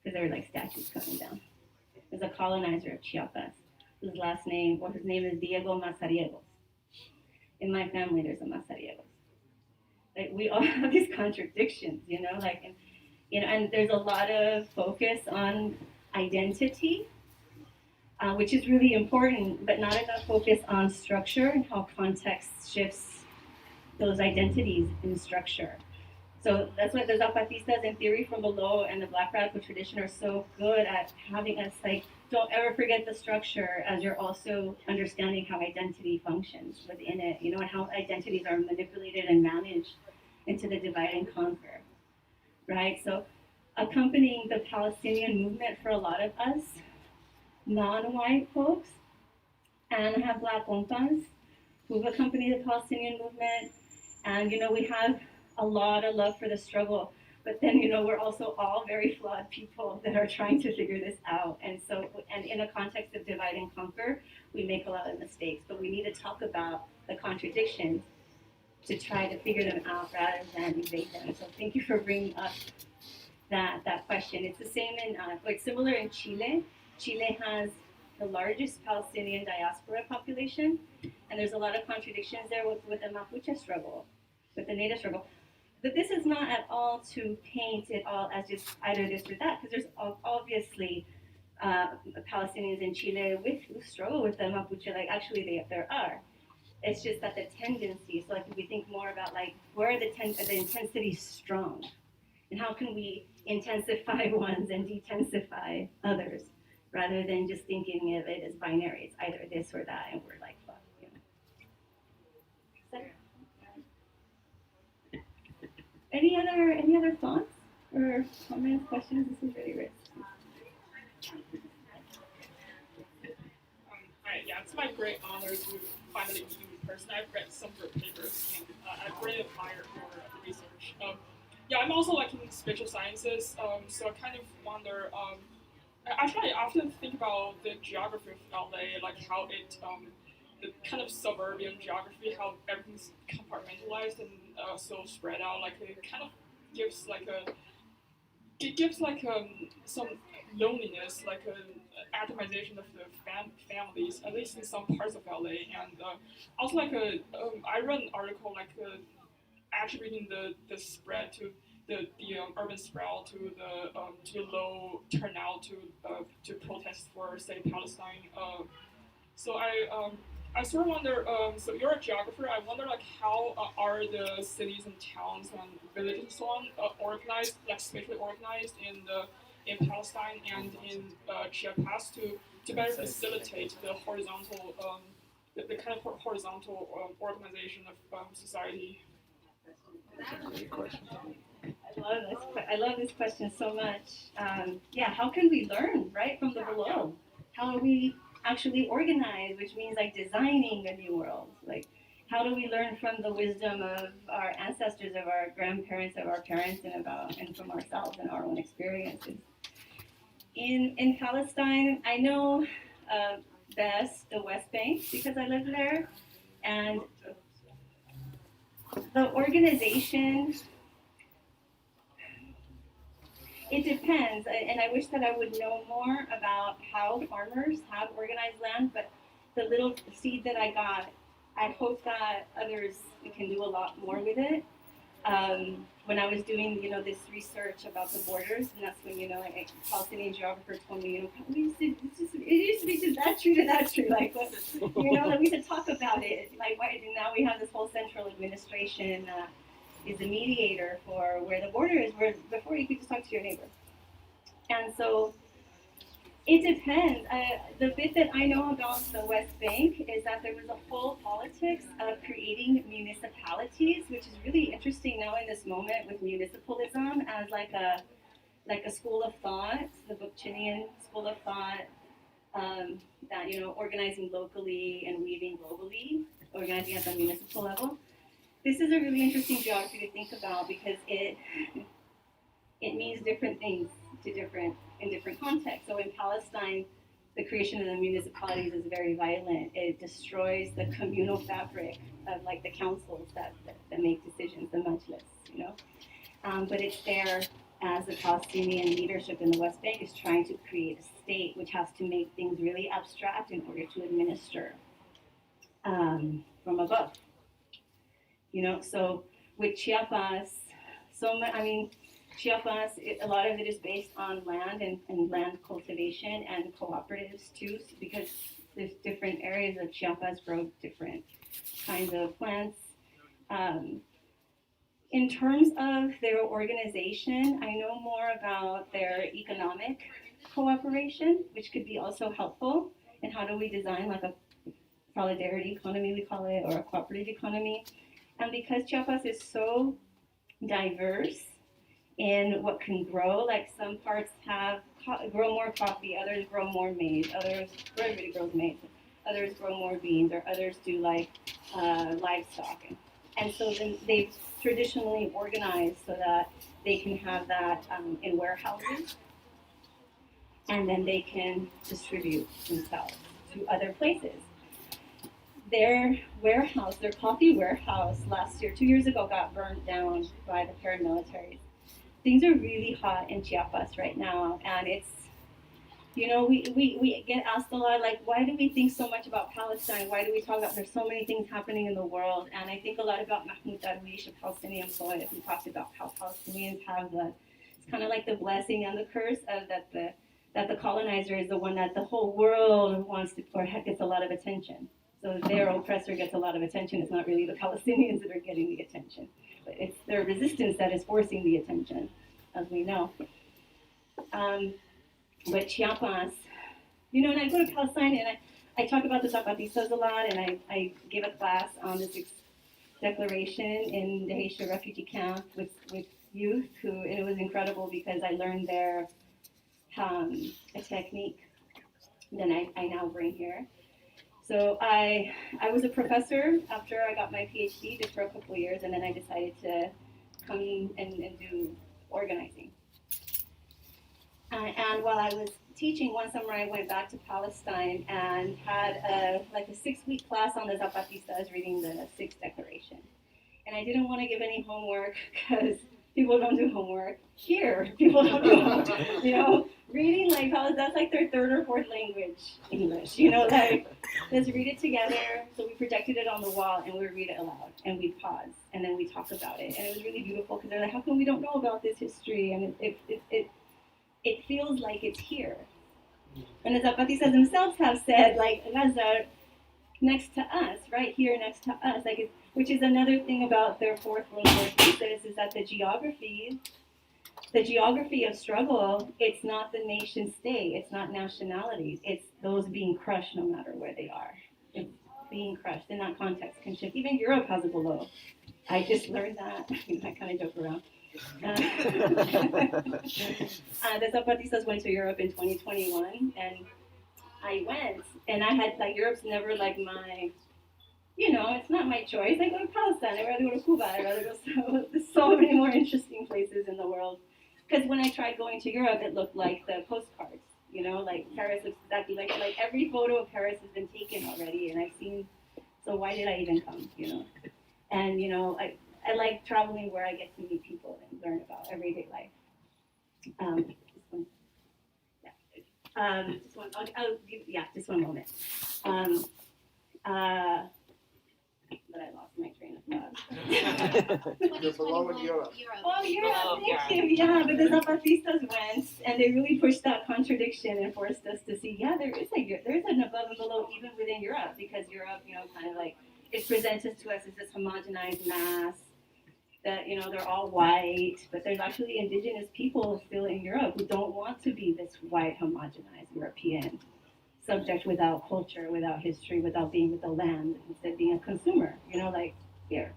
because there were like statues coming down. There's a colonizer of Chiapas, his name is Diego Mazariegos. In my family, there's a Mazariegos. Like, we all have these contradictions, and there's a lot of focus on identity, which is really important, but not enough focus on structure and how context shifts those identities in structure. So that's what the Zapatistas in theory from below and the Black radical tradition are so good at having us like, don't ever forget the structure as you're also understanding how identity functions within it, and how identities are manipulated and managed into the divide and conquer, right? So accompanying the Palestinian movement for a lot of us, non-white folks, and have Black compas who've accompanied the Palestinian movement, and we have a lot of love for the struggle, but then we're also all very flawed people that are trying to figure this out, and in a context of divide and conquer, we make a lot of mistakes, but we need to talk about the contradictions to try to figure them out rather than evade them. So thank you for bringing up that question. It's the same it's similar in Chile. Chile has the largest Palestinian diaspora population, and there's a lot of contradictions there with the Mapuche struggle, with the native struggle. but this is not at all to paint it all as just either this or that, because there's obviously Palestinians in Chile who struggle with the Mapuche. Like actually, there are. It's just that the tendency. So like if we think more about like where are the intensity strong, and how can we intensify ones and detensify others, rather than just thinking of it as binary. It's either this or that, and we're like, fuck. You know. Any other thoughts or comments, questions? This is really rich. Hi, yeah, it's my great honor to finally meet you in person. I've read some of your papers and I've really admired your research. Yeah, I'm also like in spatial sciences, so I kind of wonder. Actually, I often think about the geography of LA, like how it, the kind of suburban geography, how everything's compartmentalized and so spread out. Like it kind of gives like a, it gives like some loneliness, like an atomization of the families, at least in some parts of LA. And also like I read an article like attributing the spread to the urban sprawl to the low turnout to protest for say Palestine. So I sort of wonder. So you're a geographer. I wonder like how are the cities and towns and villages and so on organized, like spatially organized in Palestine and in Chiapas to better facilitate the horizontal the kind of horizontal organization of society. Great question. I love this question so much. Yeah, how can we learn right from the below? How do we actually organize, which means like designing a new world? Like, how do we learn from the wisdom of our ancestors, of our grandparents, of our parents, and from ourselves and our own experiences? In Palestine, I know best the West Bank because I live there, and the organization. It depends, and I wish that I would know more about how farmers have organized land, but the little seed that I got, I hope that others can do a lot more with it. When I was doing, this research about the borders, and that's when, a Palestinian geographer told me, it used to be just that true, like, what, that we could talk about it, like, why, now we have this whole central administration is the mediator for where the border is, where before you could just talk to your neighbor. And so it depends. The bit that I know about the West Bank is that there was a whole politics of creating municipalities, which is really interesting now in this moment with municipalism as like a school of thought, the Bookchinian school of thought, that organizing locally and weaving globally, organizing at the municipal level. This is a really interesting geography to think about because it means different things in different contexts. So in Palestine, the creation of the municipalities is very violent. It destroys the communal fabric of like the councils that make decisions, the majlis, But it's there as the Palestinian leadership in the West Bank is trying to create a state which has to make things really abstract in order to administer from above. So with Chiapas, Chiapas, a lot of it is based on land and land cultivation and cooperatives too, because there's different areas of Chiapas grow different kinds of plants. In terms of their organization, I know more about their economic cooperation, which could be also helpful. And how do we design like a solidarity economy, we call it, or a cooperative economy? And because Chiapas is so diverse in what can grow, like some parts grow more coffee, others grow more maize, everybody grows maize, others grow more beans, or others do like livestock. And so then they've traditionally organized so that they can have that in warehouses, and then they can distribute themselves to other places. Their coffee warehouse last year, 2 years ago, got burned down by the paramilitaries. Things are really hot in Chiapas right now, and it's, You know, we get asked a lot, like, why do we think so much about Palestine? Why do we talk about there's so many things happening in the world? And I think a lot about Mahmoud Darwish, a Palestinian poet, who talks about how Palestinians have it's kind of like the blessing and the curse of that the colonizer is the one that the whole world wants to, or gets a lot of attention. So their oppressor gets a lot of attention. It's not really the Palestinians that are getting the attention, but it's their resistance that is forcing the attention, as we know. But Chiapas, you know, and I go to Palestine and I talk about the Zapatistas a lot, and I give a class on this declaration in the Haitian refugee camp with youth and it was incredible because I learned there a technique that I now bring here. So I was a professor after I got my PhD just for a couple of years, and then I decided to come and do organizing. And while I was teaching, one summer I went back to Palestine and had a 6-week class on the Zapatistas reading the Sixth Declaration. And I didn't want to give any homework because people don't do homework. Here, people don't do homework. You know, reading that's like their third or fourth language, English. You know, like, let's read it together. So we projected it on the wall and we would read it aloud and we'd pause and then we talk about it. And it was really beautiful because they're like, how come we don't know about this history? And it feels like it's here. And the Zapatistas themselves have said, like, Gaza next to us, right here next to us, which is another thing about their Fourth World War thesis, is that the geography of struggle, it's not the nation state, it's not nationalities, it's those being crushed no matter where they are. It's being crushed in that context can shift. Even Europe has a below. I just learned that. I kind of joke around. The Zapatistas went to Europe in 2021, and I went, and I had, Europe's never my, it's not my choice. I go to Palestine, I'd rather go to Cuba, I'd rather go there's so many more interesting places in the world. Because when I tried going to Europe, it looked like the postcards, Paris looks exactly like every photo of Paris has been taken already, and I've seen, so why did I even come, And, I like traveling where I get to meet people and learn about everyday life. Just one moment. But I lost my train of thought. You belong in Europe. Oh, Europe, thank you. Yeah, but the Zapatistas went, and they really pushed that contradiction and forced us to see, there's an above and below even within Europe, because Europe, it's presented to us as this homogenized mass that, they're all white, but there's actually indigenous people still in Europe who don't want to be this white, homogenized European subject without culture, without history, without being with the land, instead of being a consumer, here.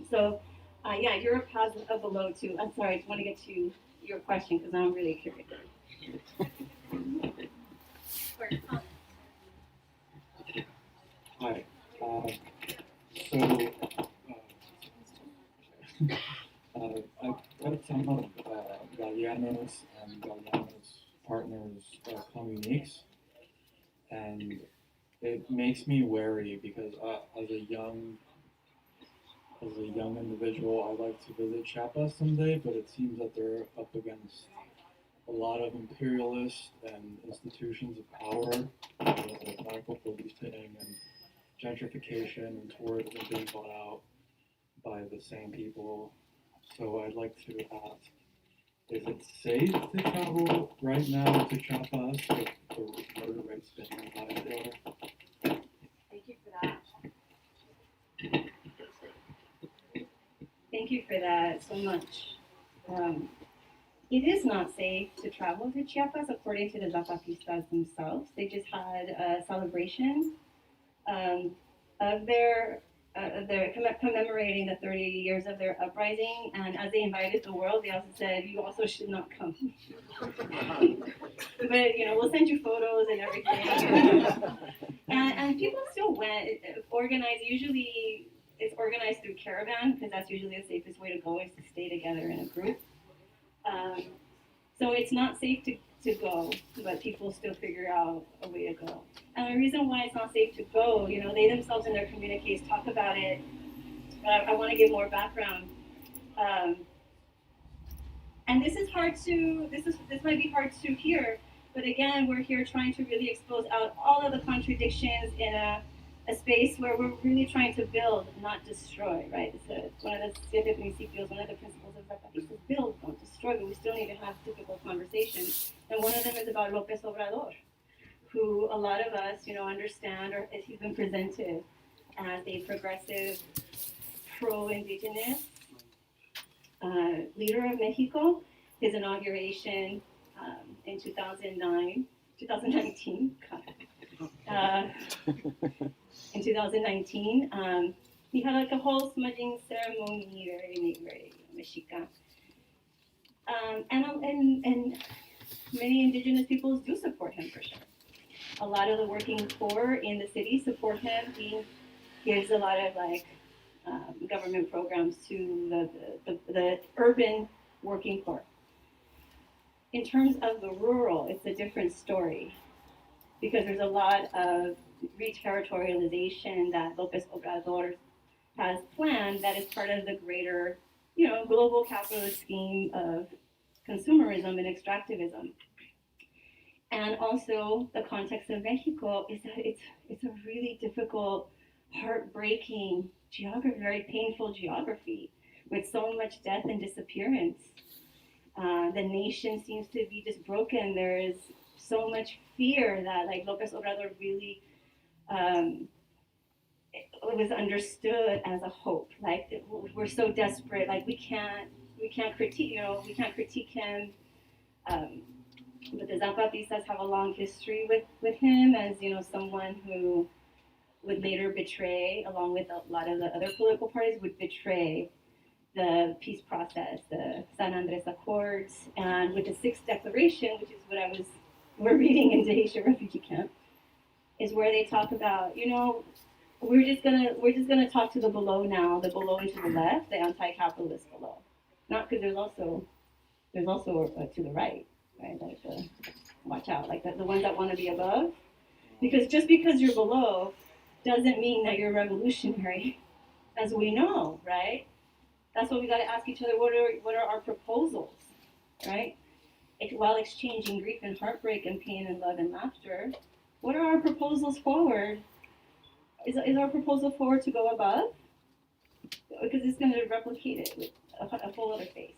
So, Europe has a below too. I'm sorry, I just want to get to your question because now I'm really curious. Hi. I've read some of Galeano's and Galeano's partners' communiques, and it makes me wary because as a young individual, I like to visit Chiapas someday, but it seems that they're up against a lot of imperialist and institutions of power, like medical policing and gentrification and tourism being bought out by the same people. So I'd like to ask, is it safe to travel right now to Chiapas with the murder rates being high there? Thank you for that. Thank you for that so much. It is not safe to travel to Chiapas, according to the Zapatistas themselves. They just had a celebration of their commemorating the 30 years of their uprising, and as they invited the world, they also said, you also should not come. But, we'll send you photos and everything. and people still went, usually it's organized through caravan, because that's usually the safest way to go, is to stay together in a group. So it's not safe to go, but people still figure out a way to go. And the reason why it's not safe to go, they themselves in their communiques talk about it, but I want to give more background. And this might be hard to hear, But again, we're here trying to really expose out all of the contradictions in a space where we're really trying to build, not destroy, right? It's one of the siete principios, one of the principles of Zapatista is build, don't destroy, but we still need to have difficult conversations. And one of them is about López Obrador, who a lot of us, understand, or he's been presented as a progressive, pro-indigenous leader of Mexico. His inauguration in 2019, in 2019, he had like a whole smudging ceremony, very Mexican. And many indigenous peoples do support him for sure. A lot of the working poor in the city support him. He gives a lot of government programs to the urban working poor. In terms of the rural, it's a different story because there's a lot of re-territorialization that López Obrador has planned that is part of the greater, global capitalist scheme of consumerism and extractivism. And also the context of Mexico is that it's a really difficult, heartbreaking geography, very painful geography with so much death and disappearance. The nation seems to be just broken. There is so much fear that López Obrador really it was understood as a hope. We're so desperate. We can't critique. We can't critique him. But the Zapatistas have a long history with him as someone who would later betray, along with a lot of the other political parties, would betray the peace process, the San Andres Accords, and with the Sixth Declaration, which is what we're reading in Haitian refugee camp, is where they talk about, we're just gonna talk to the below now, the below and to the left, the anti-capitalist below, not because there's also to the right, watch out, the ones that want to be above, because just because you're below doesn't mean that you're revolutionary, as we know, right? That's what we got to ask each other. What are our proposals, right? While exchanging grief and heartbreak and pain and love and laughter, what are our proposals forward? Is our proposal forward to go above? Because it's going to replicate it with a whole other face.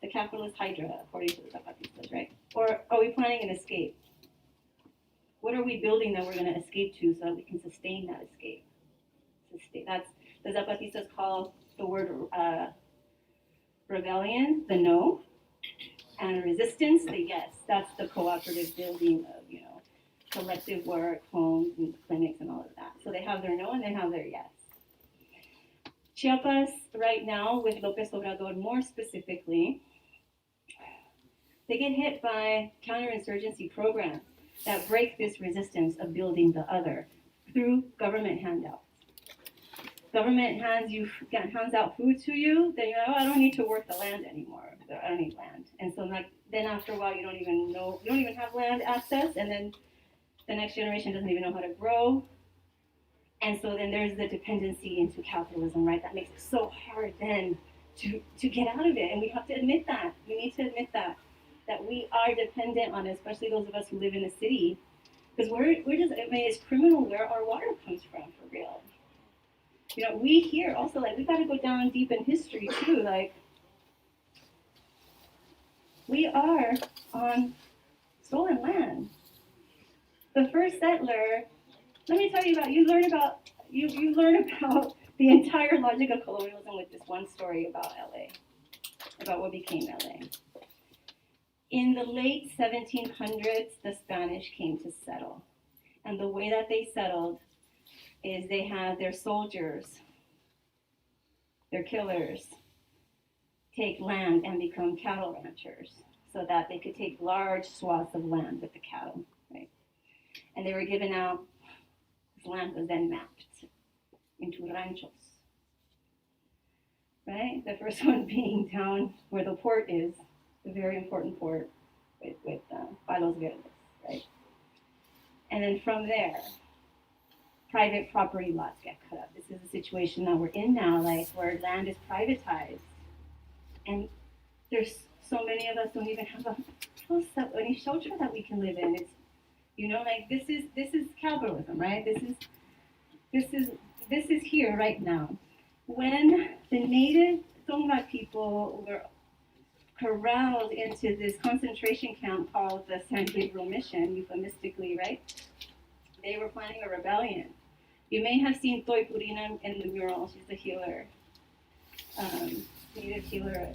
The capitalist hydra, according to the Zapatistas, right? Or are we planning an escape? What are we building that we're going to escape to so that we can sustain that escape? That's the Zapatistas call the word rebellion, the no, and resistance, the yes. That's the cooperative building of, collective work, homes, and clinics, and all of that. So they have their no and they have their yes. Chiapas, right now, with López Obrador more specifically, they get hit by counterinsurgency programs that break this resistance of building the other through government handouts. Government hands out food to you, then you're like, oh, I don't need to work the land anymore. I don't need land. And so then after a while you don't even have land access, and then the next generation doesn't even know how to grow. And so then there's the dependency into capitalism, right? That makes it so hard then to get out of it. And we have to admit that. We need to admit that we are dependent on it, especially those of us who live in the city. Because it's criminal where our water comes from, for real. We here also, we got to go down deep in history too. We are on stolen land. The first settler, let me tell you about, you learn about the entire logic of colonialism with this one story about LA, about what became LA. In the late 1700s, the Spanish came to settle. And the way that they settled is they had their soldiers, their killers, take land and become cattle ranchers so that they could take large swaths of land with the cattle, right? And they were given out, this land was then mapped into ranchos, right? The first one being down where the port is, the very important port with Palos Verdes, right? And then from there, private property lots get cut up. This is a situation that we're in now, where land is privatized. And there's so many of us don't even have a shelter that we can live in. It's, you know, like this is capitalism, right? This is here right now. When the native Tonga people were corralled into this concentration camp called the San Gabriel Mission, euphemistically, right? They were planning a rebellion. You may have seen Toi Purina in the mural. She's a healer, native healer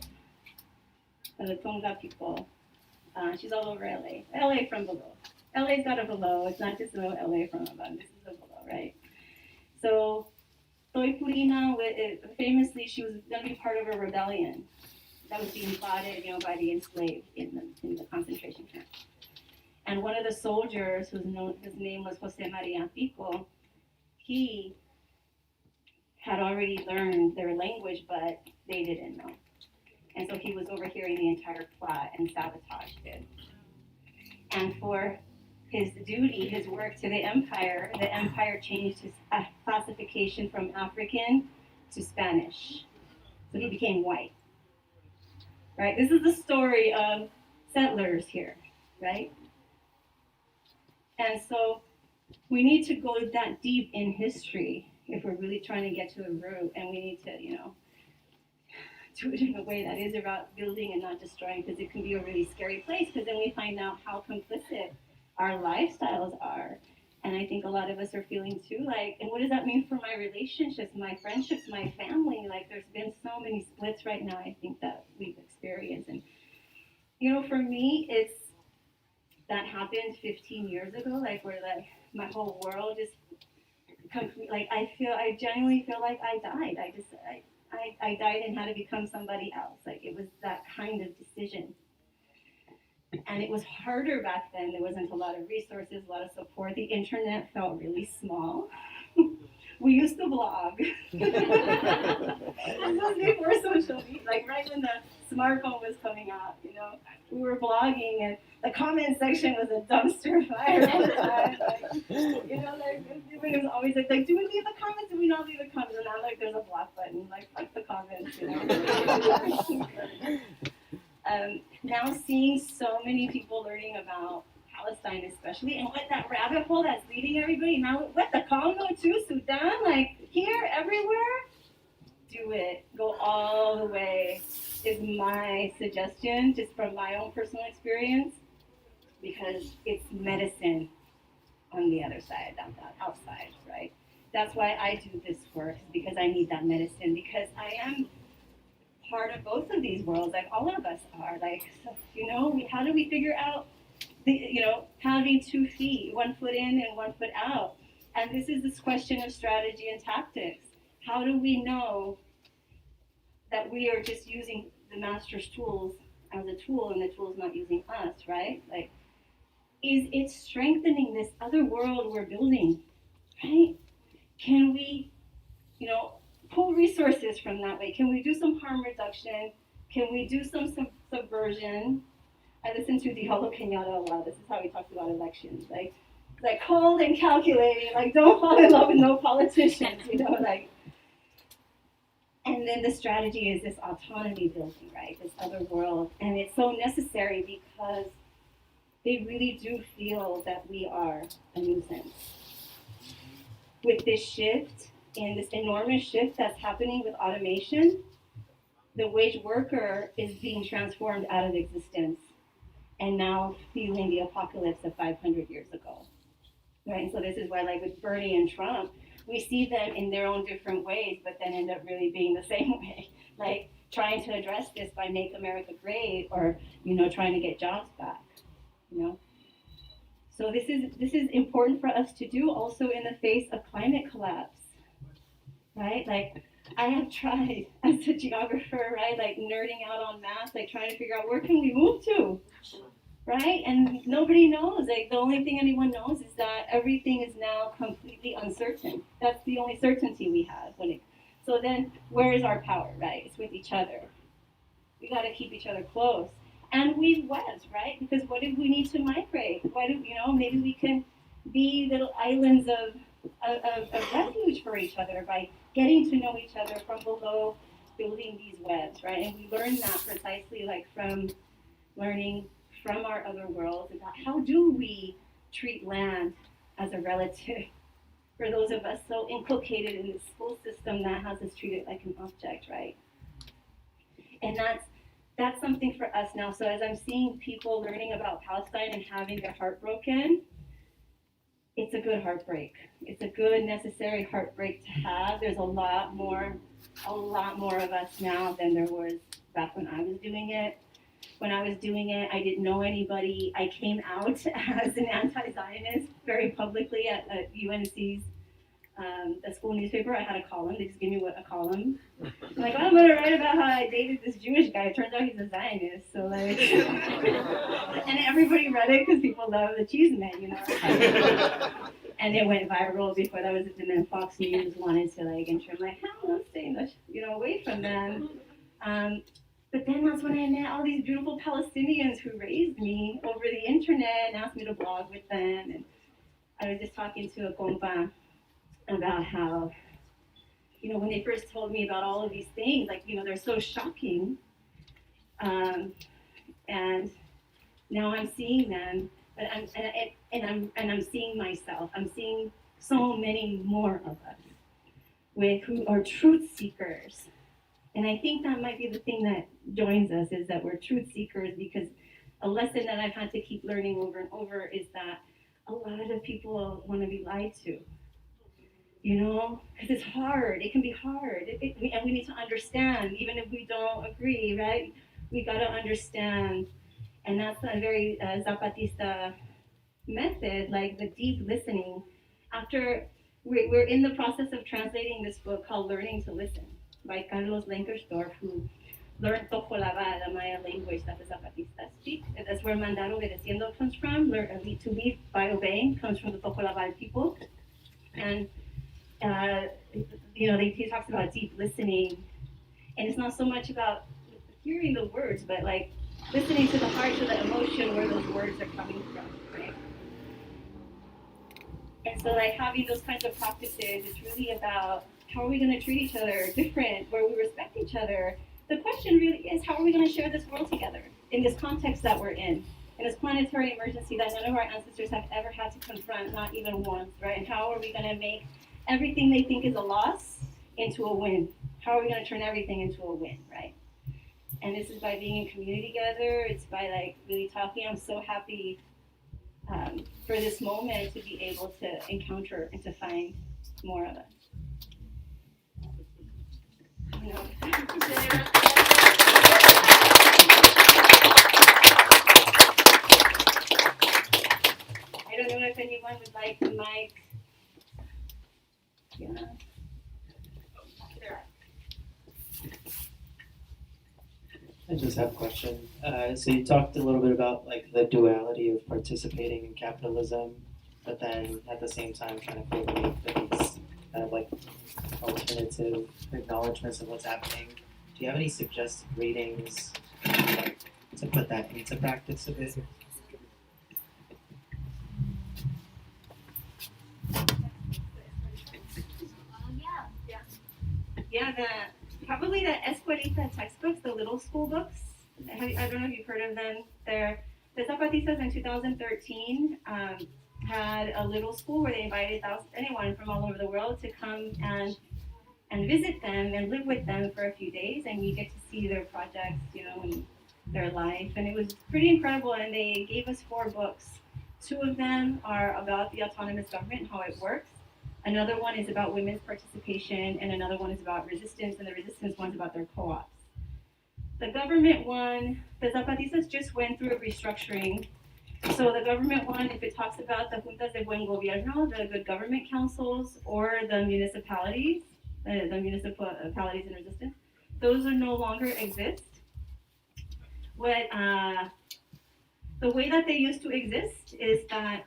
of the Tonga people. She's all over LA. LA from below. LA's got a below. It's not just no LA from above. This is a below, right? So Toi Purina, famously, she was going to be part of a rebellion that was being plotted, you know, by the enslaved in the concentration camp. And one of the soldiers, his name was Jose Maria Pico, he had already learned their language, but they didn't know. And so he was overhearing the entire plot and sabotaged it. And for his duty, his work to the empire changed his classification from African to Spanish. So he became white. Right? This is the story of settlers here, right? And so we need to go that deep in history if we're really trying to get to the root, and we need to, you know, do it in a way that is about building and not destroying, because it can be a really scary place, because then we find out how complicit our lifestyles are. And I think a lot of us are feeling too, like, and what does that mean for my relationships, my friendships, my family? Like, there's been so many splits right now, I think, that we've experienced. And, you know, for me, it's, that happened 15 years ago, like, where, like, my whole world just, like, I genuinely feel like I died. I died and had to become somebody else. Like, it was that kind of decision. And it was harder back then. There wasn't a lot of resources, a lot of support. The internet felt really small. We used to blog. This was before social media, like right when the smartphone was coming out, you know. We were blogging, and the comment section was a dumpster fire all the time. Like, you know, like, it was always like, do we leave the comments? Do we not leave the comments? And now, like, there's a block button. Like, fuck the comments, you know. Now seeing so many people learning about Palestine especially, and what that rabbit hole that's leading everybody, now what, the Congo too, Sudan, like here, everywhere, do it. Go all the way is my suggestion, just from my own personal experience, because it's medicine on the other side, not that outside, right? That's why I do this work, because I need that medicine, because I am part of both of these worlds, like all of us are. Like, so, you know, how do we figure out the, you know, having 2 feet, 1 foot in and 1 foot out? And this is this question of strategy and tactics. How do we know that we are just using the master's tools as a tool, and the tool's not using us, right? Like, is it strengthening this other world we're building, right? Can we, you know, pull resources from that way? Can we do some harm reduction? Can we do some subversion? I listen to Diallo Kenyatta a lot. This is how he talks about elections. Like cold and calculating. Like, don't fall in love with no politicians, you know, like. And then the strategy is this autonomy building, right? This other world. And it's so necessary because they really do feel that we are a nuisance. With this shift, and this enormous shift that's happening with automation, the wage worker is being transformed out of existence and now feeling the apocalypse of 500 years ago, right? And so this is why, like with Bernie and Trump, we see them in their own different ways, but then end up really being the same way, like trying to address this by Make America Great, or, you know, trying to get jobs back, you know? So this is important for us to do also in the face of climate collapse. Right? Like, I have tried as a geographer, right? Like, nerding out on math, like, trying to figure out where can we move to, right? And nobody knows. Like, the only thing anyone knows is that everything is now completely uncertain. That's the only certainty we have. So then, where is our power, right? It's with each other. We got to keep each other close. And weave webs, right? Because what if we need to migrate? What if, you know, maybe we can be little islands of refuge for each other by getting to know each other from below, building these webs, right? And we learn that precisely like from learning from our other worlds about how do we treat land as a relative for those of us so inculcated in the school system that has us treated like an object, right? And that's something for us now. So as I'm seeing people learning about Palestine and having their heart broken, it's a good heartbreak. It's a good, necessary heartbreak to have. There's a lot more of us now than there was back when I was doing it. When I was doing it, I didn't know anybody. I came out as an anti-Zionist very publicly at UNC's the school newspaper. I had a column. They just gave me a column. I'm like, oh, I'm going to write about how I dated this Jewish guy. It turns out he's a Zionist. So like, and everybody read it because people love the cheese man, you know. And it went viral before that was, and then Fox News wanted to like ensure, I'm like, how am I staying, away from them? But then that's when I met all these beautiful Palestinians who raised me over the internet and asked me to blog with them. And I was just talking to a compa about how, when they first told me about all of these things, like, they're so shocking. And now I'm seeing them, but I'm seeing myself. I'm seeing so many more of us who are truth seekers. And I think that might be the thing that joins us, is that we're truth seekers, because a lesson that I've had to keep learning over and over is that a lot of people want to be lied to, because it's hard. It can be hard. And we need to understand, even if we don't agree, right? We got to understand. And that's a very Zapatista method, like the deep listening. After we're in the process of translating this book called Learning to Listen by Carlos Lenkersdorf, who learned Tocolaba, the Maya language that the Zapatistas speak. That's where Mandar Obedeciendo comes from. To lead by obeying comes from the Tocolabal people. And, he talks about deep listening. And it's not so much about hearing the words, but like listening to the heart, to the emotion where those words are coming from, right? And so like having those kinds of practices, it's really about how are we going to treat each other different, where we respect each other. The question really is, how are we going to share this world together in this context that we're in this planetary emergency that none of our ancestors have ever had to confront, not even once, right? And how are we going to make everything they think is a loss into a win? How are we going to turn everything into a win, right? And this is by being in community together. It's by like really talking. I'm so happy for this moment to be able to encounter and to find more of us. I don't know if anyone would like the mic. Yeah. I just have a question. So you talked a little bit about like the duality of participating in capitalism, but then at the same time trying to cultivate these kind of like alternative acknowledgments of what's happening. Do you have any suggested readings to put that into practice a bit? Yeah, probably the Escuelita textbooks, the little school books. I don't know if you've heard of them. The Zapatistas in 2013 had a little school where they invited anyone from all over the world to come and visit them and live with them for a few days, and you get to see their projects, and their life. And it was pretty incredible, and they gave us 4 books. 2 of them are about the autonomous government and how it works. Another one is about women's participation, and another one is about resistance, and the resistance one's about their co-ops. The government one, the Zapatistas just went through a restructuring. So the government one, if it talks about the juntas de buen gobierno, the good government councils, or the municipalities, the municipalities in resistance, those are no longer exist. The way that they used to exist is that,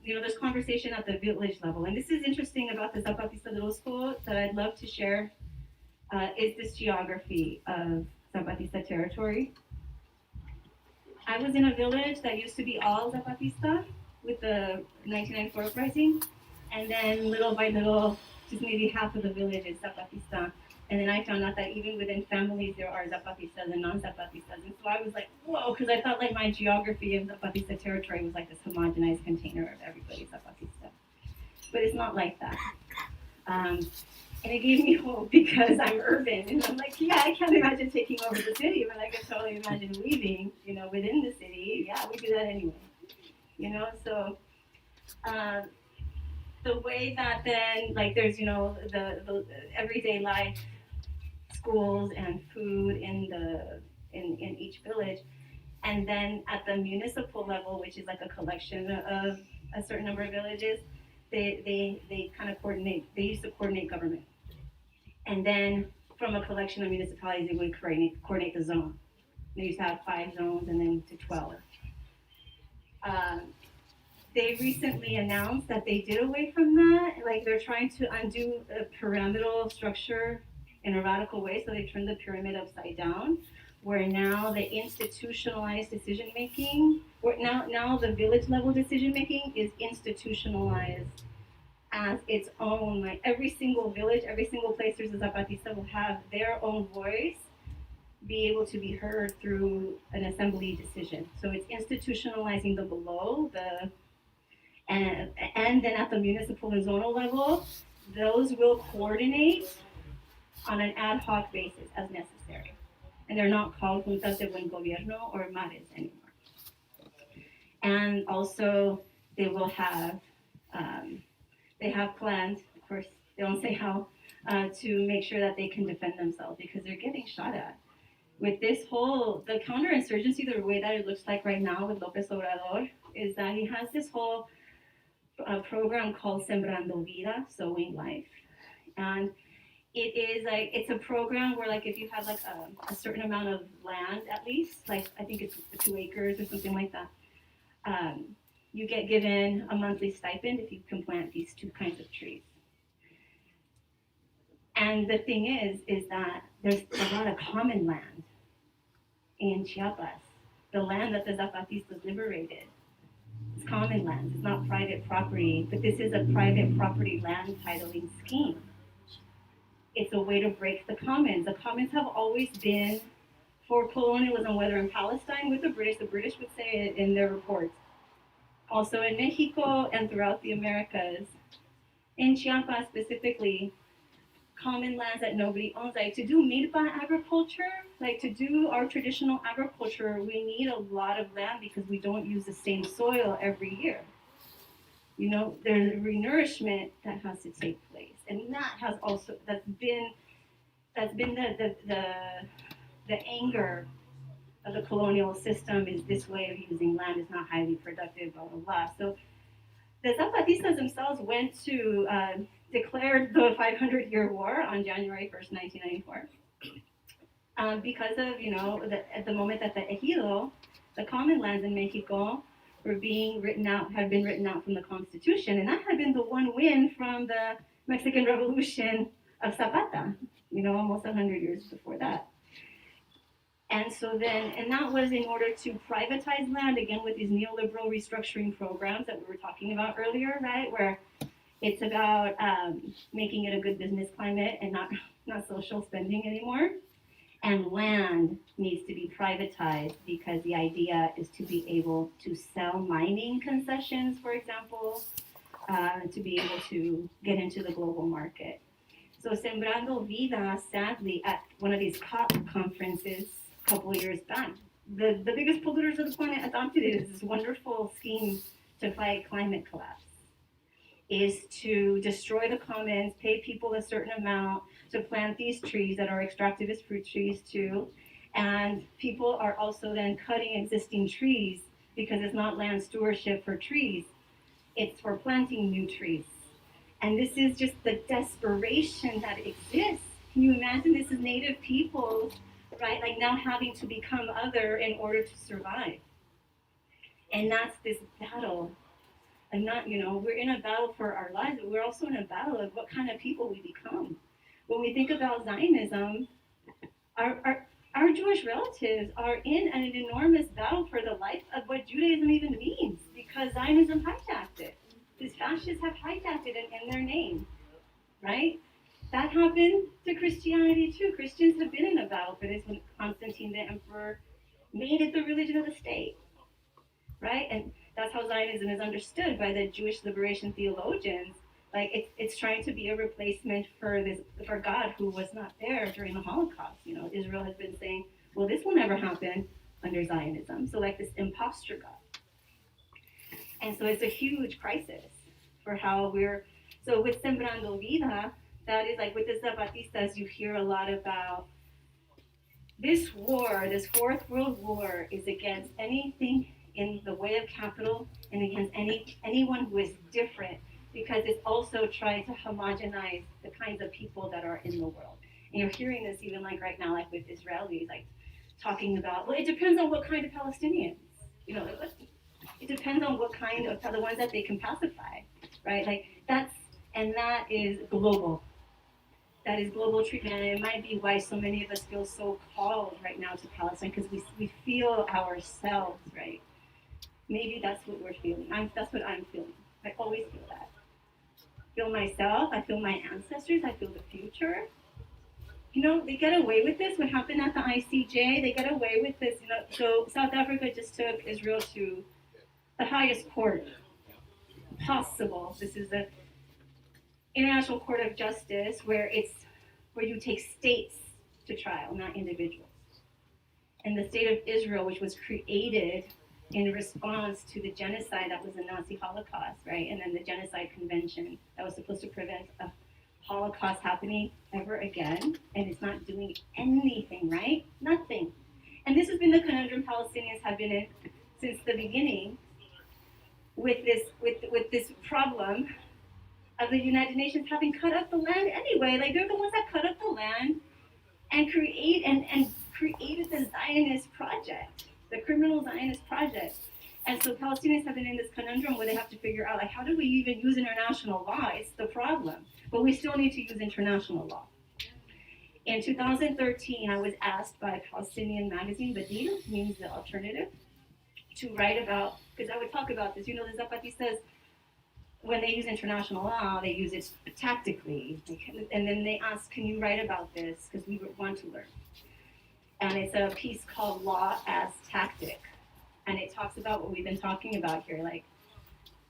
there's conversation at the village level. And this is interesting about the Zapatista Little School that I'd love to share, is this geography of Zapatista territory. I was in a village that used to be all Zapatista with the 1994 uprising. And then little by little, just maybe half of the village is Zapatista. And then I found out that even within families, there are Zapatistas and non-Zapatistas. And so I was like, whoa, because I thought like my geography of Zapatista territory was like this homogenized container of everybody's Zapatista. But it's not like that. And it gave me hope because I'm urban. And I'm like, yeah, I can't imagine taking over the city, but I can totally imagine leaving, within the city. Yeah, we do that anyway. So the way that then, like, there's, the everyday life, schools and food in each village, and then at the municipal level, which is like a collection of a certain number of villages, they kind of coordinate. They used to coordinate government, and then from a collection of municipalities, they would coordinate the zone. They used to have 5 zones and then to 12. They recently announced that they did away from that. Like they're trying to undo a pyramidal structure in a radical way. So they turned the pyramid upside down, where now the institutionalized decision making, or now the village level decision making is institutionalized as its own. Like every single village, every single place there's a Zapatista will have their own voice, be able to be heard through an assembly decision. So it's institutionalizing the below, and then at the municipal and zonal level, those will coordinate on an ad hoc basis as necessary. And they're not called juntas de buen gobierno or mares anymore. And also, they will have, they have plans, of course, they don't say how, to make sure that they can defend themselves because they're getting shot at. With this the counterinsurgency, the way that it looks like right now with López Obrador, is that he has this whole program called Sembrando Vida, Sowing Life. And it is like, it's a program where like if you have like a certain amount of land at least, like I think it's 2 acres or something like that, you get given a monthly stipend if you can plant these 2 kinds of trees. And the thing is that there's a lot of common land in Chiapas, the land that the Zapatistas liberated. It's common land, it's not private property, but this is a private property land titling scheme. It's a way to break the commons. The commons have always been for colonialism, whether in Palestine with the British would say it in their reports, also in Mexico and throughout the Americas. In Chiapas specifically, common lands that nobody owns, like to do milpa agriculture, like to do our traditional agriculture, we need a lot of land because we don't use the same soil every year. There's a renourishment that has to take place, and that's been the anger of the colonial system, is this way of using land is not highly productive, blah blah blah. So the Zapatistas themselves went to declared the 500-year war on January 1st, 1994, because of at the moment that the ejido, the common lands in Mexico, were being had been written out from the Constitution, and that had been the one win from the Mexican Revolution of Zapata, almost 100 years before that. And so then, and that was in order to privatize land, again with these neoliberal restructuring programs that we were talking about earlier, right, where it's about making it a good business climate and not social spending anymore. And land needs to be privatized because the idea is to be able to sell mining concessions, for example, to be able to get into the global market. So Sembrando Vida, sadly, at one of these COP conferences a couple of years back, the biggest polluters of the planet adopted it as this wonderful scheme to fight climate collapse, is to destroy the commons, pay people a certain amount to plant these trees that are extractivist fruit trees too. And people are also then cutting existing trees because it's not land stewardship for trees, it's for planting new trees. And this is just the desperation that exists. Can you imagine this is native people, right? Like now having to become other in order to survive. And that's this battle. And not, we're in a battle for our lives, but we're also in a battle of what kind of people we become. When we think about Zionism, our Jewish relatives are in an enormous battle for the life of what Judaism even means, because Zionism hijacked it. These fascists have hijacked it in their name, right? That happened to Christianity too. Christians have been in a battle for this when Constantine the emperor made it the religion of the state, right? And that's how Zionism is understood by the Jewish liberation theologians. Like it's trying to be a replacement for God, who was not there during the Holocaust. You know, Israel has been saying, well, this will never happen under Zionism. So like this imposter God. And so it's a huge crisis for how so with Sembrando Vida, that is like with the Zapatistas, you hear a lot about this war, this Fourth World War is against anything in the way of capital and against anyone who is different, because it's also trying to homogenize the kinds of people that are in the world. And you're hearing this even like right now, like with Israelis, like talking about, well, it depends on what kind of Palestinians, you know, it depends on what kind of the ones that they can pacify, right? Like that is global. That is global treatment, and it might be why so many of us feel so called right now to Palestine, because we feel ourselves, right? Maybe that's what we're feeling. That's what I'm feeling. I always feel that. I feel myself, I feel my ancestors, I feel the future. You know, they get away with this. What happened at the ICJ, they get away with this. You know, so South Africa just took Israel to the highest court possible. This is the International Court of Justice, where you take states to trial, not individuals. And the state of Israel, which was created in response to the genocide that was the Nazi Holocaust, right? And then the Genocide Convention that was supposed to prevent a Holocaust happening ever again, and it's not doing anything, right? Nothing. And this has been the conundrum Palestinians have been in since the beginning, with this problem of the United Nations having cut up the land anyway. Like they're the ones that cut up the land and created the Zionist project, the criminal Zionist project. And so Palestinians have been in this conundrum where they have to figure out, like, how do we even use international law? It's the problem. But we still need to use international law. In 2013, I was asked by a Palestinian magazine, Badil, means the alternative, to write about, because I would talk about this. You know, the Zapatistas, when they use international law, they use it tactically. And then they ask, can you write about this? Because we want to learn. And it's a piece called Law as Tactic. And it talks about what we've been talking about here, like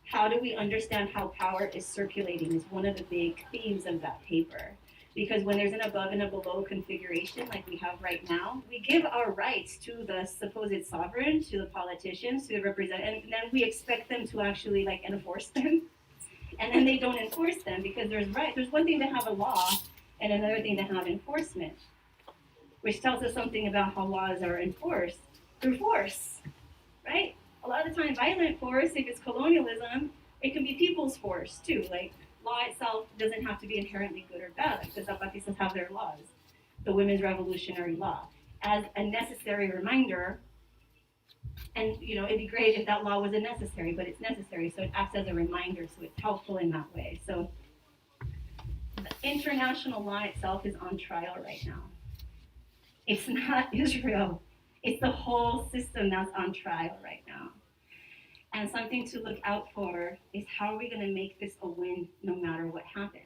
how do we understand how power is circulating is one of the big themes of that paper. Because when there's an above and a below configuration like we have right now, we give our rights to the supposed sovereign, to the politicians, to the representatives, and then we expect them to actually like enforce them. And then they don't enforce them because there's one thing to have a law and another thing to have enforcement, which tells us something about how laws are enforced through force, right? A lot of the time, violent force, if it's colonialism, it can be people's force too. Like law itself doesn't have to be inherently good or bad. Like the Zapatistas have their laws, the women's revolutionary law, as a necessary reminder. And you know, it'd be great if that law wasn't necessary, but it's necessary, so it acts as a reminder, so it's helpful in that way. So the international law itself is on trial right now. It's not Israel. It's the whole system that's on trial right now. And something to look out for is how are we going to make this a win no matter what happens?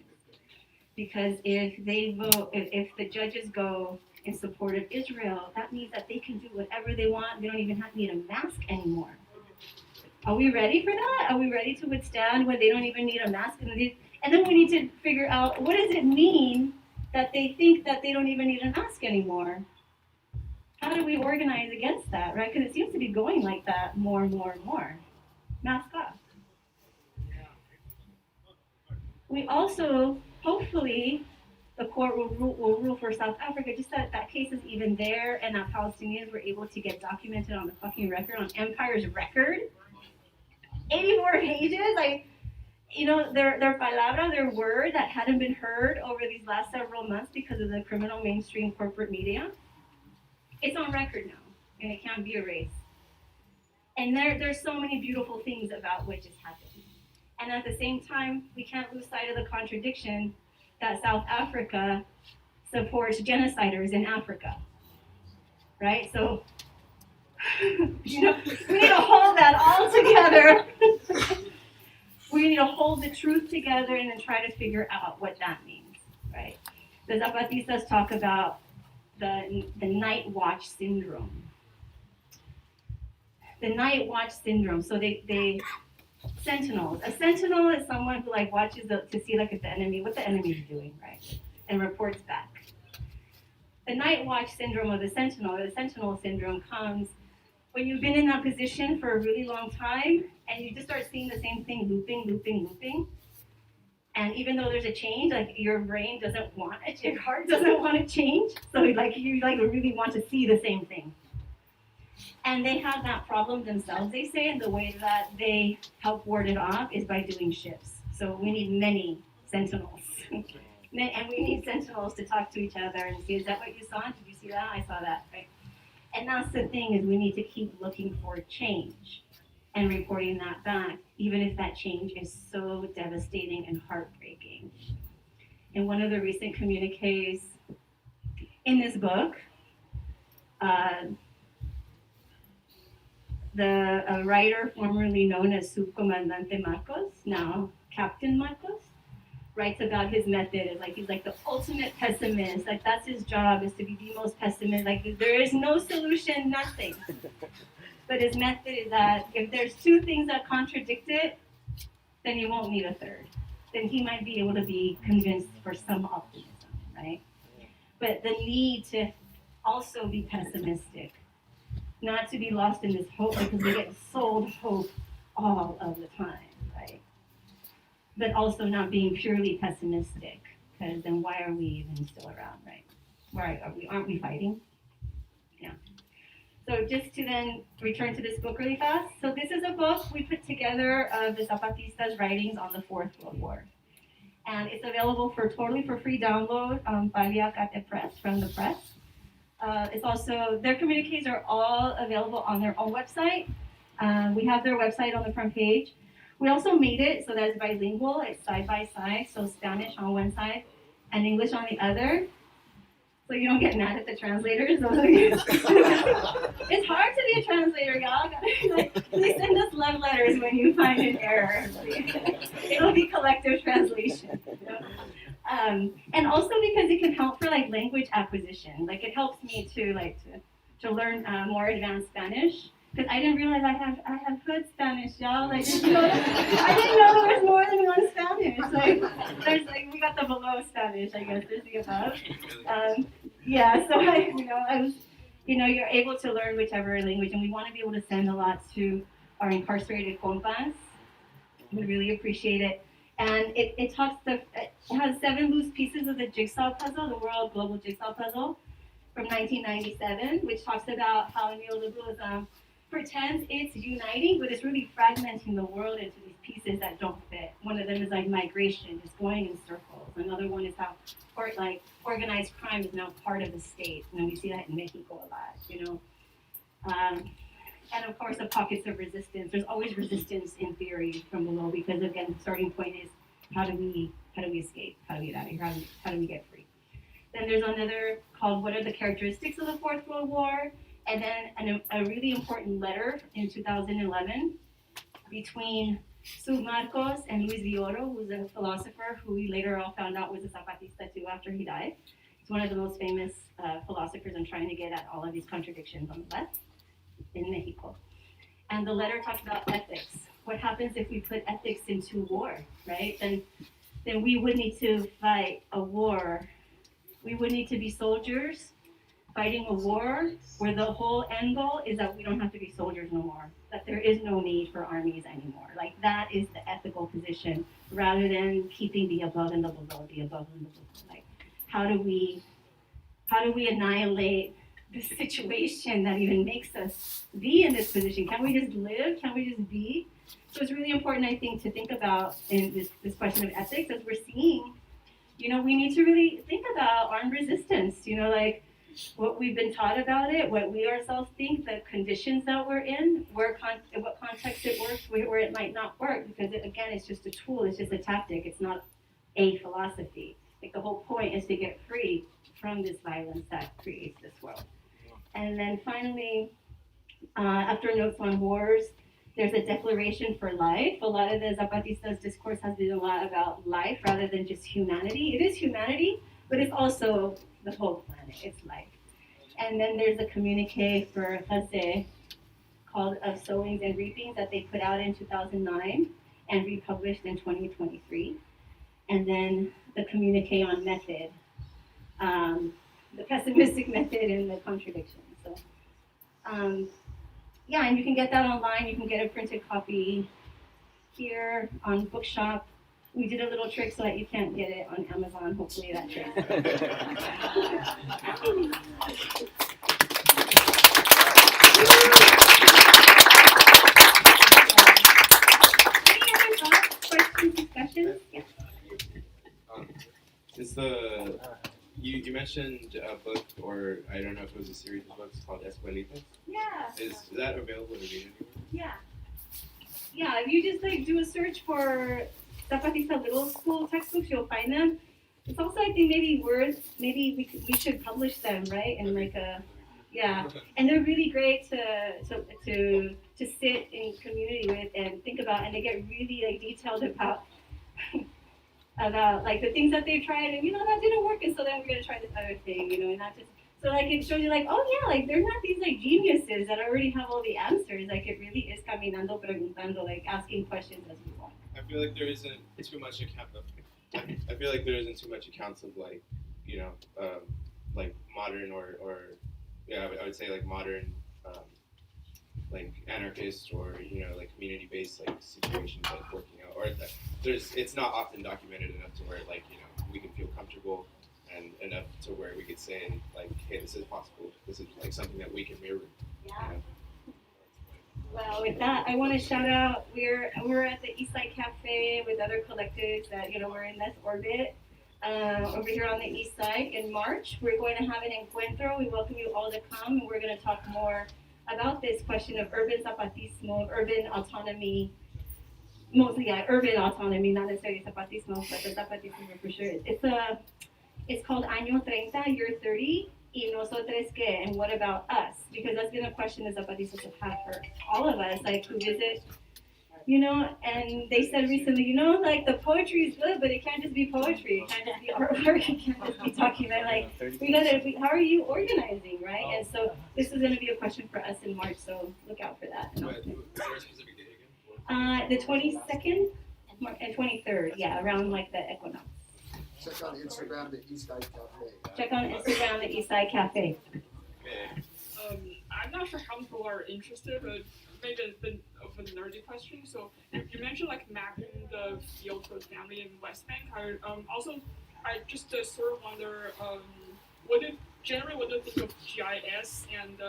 Because if they vote, if the judges go in support of Israel, that means that they can do whatever they want. They don't even have to need a mask anymore. Are we ready for that? Are we ready to withstand when they don't even need a mask? And then we need to figure out, what does it mean that they think that they don't even need a mask anymore? How do we organize against that, right? Because it seems to be going like that more and more and more. Mask off. We also, hopefully, the court will rule for South Africa, just that case is even there, and that Palestinians were able to get documented on the fucking record, on Empire's record. 84 pages, like, you know, their palabra, their word that hadn't been heard over these last several months because of the criminal mainstream corporate media. It's on record now, and it can't be erased. And there's so many beautiful things about what just happened. And at the same time, we can't lose sight of the contradiction that South Africa supports genociders in Africa, right? So, you know, we need to hold that all together. We need to hold the truth together and then try to figure out what that means, right? the Zapatistas talk about the night watch syndrome. The night watch syndrome. So they sentinels. A sentinel is someone who like watches to see like if the enemy, what the enemy is doing, right, and reports back. The night watch syndrome of the sentinel syndrome comes when you've been in that position for a really long time and you just start seeing the same thing looping. And even though there's a change, like your brain doesn't want it, your heart doesn't want to change. So like you like really want to see the same thing. And they have that problem themselves, they say, and the way that they help ward it off is by doing shifts. So we need many sentinels. And we need sentinels to talk to each other and see, is that what you saw? Did you see that? I saw that, right? And that's the thing, is we need to keep looking for change and reporting that back, even if that change is so devastating and heartbreaking. In one of the recent communiques in this book, the writer formerly known as Subcomandante Marcos, now Captain Marcos, writes about his method. Like he's like the ultimate pessimist. Like that's his job, is to be the most pessimist. Like there is no solution, nothing. But his method is that if there's two things that contradict it, then you won't need a third. Then he might be able to be convinced for some optimism, right? But the need to also be pessimistic, not to be lost in this hope, because we get sold hope all of the time, right? But also not being purely pessimistic, because then why are we even still around, right? Why aren't we fighting? Yeah. So just to then return to this book really fast. So this is a book we put together of the Zapatistas' writings on the Fourth World War. And it's available totally for free download on Paliacate Press, from the press. It's also, their communiques are all available on their own website. We have their website on the front page. We also made it so that it's bilingual. It's side by side, so Spanish on one side and English on the other. So you don't get mad at the translators. It's hard to be a translator, y'all. Please send us love letters when you find an error. It'll be collective translation. And also because it can help for like language acquisition. Like it helps me to learn more advanced Spanish. Because I didn't realize I have good Spanish, y'all. I didn't know there was more than one Spanish. We got the below Spanish, I guess. There's the above. Yeah, so I was, you're able to learn whichever language, and we want to be able to send a lot to our incarcerated compas. We really appreciate it. And it has 7 loose pieces of the jigsaw puzzle, the World Global Jigsaw Puzzle, from 1997, which talks about how neoliberalism pretends it's uniting, but it's really fragmenting the world into these pieces that don't fit. One of them is like migration, it's going in circles. Another one is how organized crime is now part of the state. We see that in Mexico a lot, And of course, the pockets of resistance. There's always resistance in theory from below, because again, the starting point is how do we escape? How do we get out of here? How do we get free? Then there's another called What Are the Characteristics of the Fourth World War? And then a really important letter in 2011 between Sub Marcos and Luis Villoro, who's a philosopher who we later all found out was a Zapatista too after he died. He's one of the most famous philosophers in trying to get at all of these contradictions on the left in Mexico. And the letter talks about ethics. What happens if we put ethics into war, right? Then we would need to fight a war. We would need to be soldiers fighting a war where the whole end goal is that we don't have to be soldiers no more, that there is no need for armies anymore. Like that is the ethical position, rather than keeping the above and the below, the above and the below. Like how do we annihilate the situation that even makes us be in this position? Can we just live? Can we just be? So it's really important, I think, to think about in this question of ethics, as we're seeing, we need to really think about armed resistance, like what we've been taught about it, what we ourselves think, the conditions that we're in, what context it works, where it might not work, because again, it's just a tool, it's just a tactic, it's not a philosophy. Like the whole point is to get free from this violence that creates this world. And then finally, after Notes on Wars, there's a declaration for life. A lot of the Zapatistas' discourse has been a lot about life rather than just humanity. It is humanity, but it's also the whole planet, it's life. And then there's a communique for Jose called Of Sowings and Reapings that they put out in 2009 and republished in 2023. And then the communique on method, the pessimistic method and the contradiction. So, yeah, and you can get that online. You can get a printed copy here on Bookshop. We did a little trick so that you can't get it on Amazon. Hopefully that trick. Any other thoughts, questions, discussions? Yeah. Is the you mentioned a book, or I don't know if it was a series of books called Escuelitas? Yeah. Is that available to read anywhere? Yeah. Yeah, if you just like do a search for Zapatista Middle School textbooks, you'll find them. It's also, I think, maybe we should publish them, right? And like yeah, and they're really great to sit in community with and think about, and they get really like detailed about about like the things that they've tried, and that didn't work, and so then we're gonna try this other thing, and not just. So like it shows you like, oh yeah, like they're not these like geniuses that already have all the answers. Like it really is caminando, preguntando, like asking questions as we walk. I feel like there isn't too much I feel like there isn't too much accounts of like, like modern or yeah, I would say like modern like anarchist or like community-based like situations like working out, or it's not often documented enough to where like we can feel comfortable and enough to where we could say like, hey, this is possible. This is like something that we can mirror. Yeah. Well, with that, I want to shout out. We're at the Eastside Cafe with other collectives that we're in this orbit over here on the East Side. In March, we're going to have an encuentro. We welcome you all to come, and we're going to talk more about this question of urban zapatismo, urban autonomy. Mostly, urban autonomy, not necessarily zapatismo, but the zapatismo for sure. It's called Año 30, year 30, y nosotros qué, and what about us? Because that's been a question the Zapatistas have had for all of us, like who visit, and they said recently, like the poetry is good, but it can't just be poetry, it can't just be artwork, it can't just be talking about like, how are you organizing, right? And so this is going to be a question for us in March, so look out for that. Is there a specific date again? The 22nd and 23rd, yeah, around like the equinox. Check on Instagram, the Eastside Cafe. Check on Instagram, the Eastside Cafe. I'm not sure how many people are interested, but maybe a bit of a nerdy question. So you mentioned like mapping the field for the family in West Bank. I just sort of wonder, what do you think of GIS and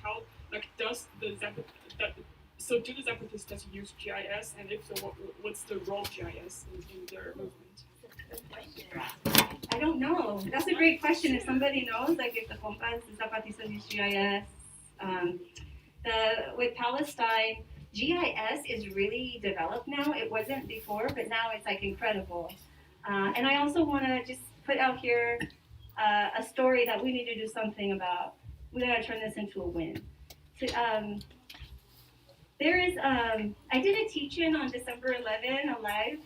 how does do the Zapatistas use GIS, and if so, what's the role of GIS in their movement? I don't know. That's a great question. If somebody knows, like if the compas, the Zapatistas use GIS, with Palestine, GIS is really developed now. It wasn't before, but now it's like incredible. And I also want to just put out here a story that we need to do something about. We gotta turn this into a win. So, there is, I did a teach-in on December 11, a live,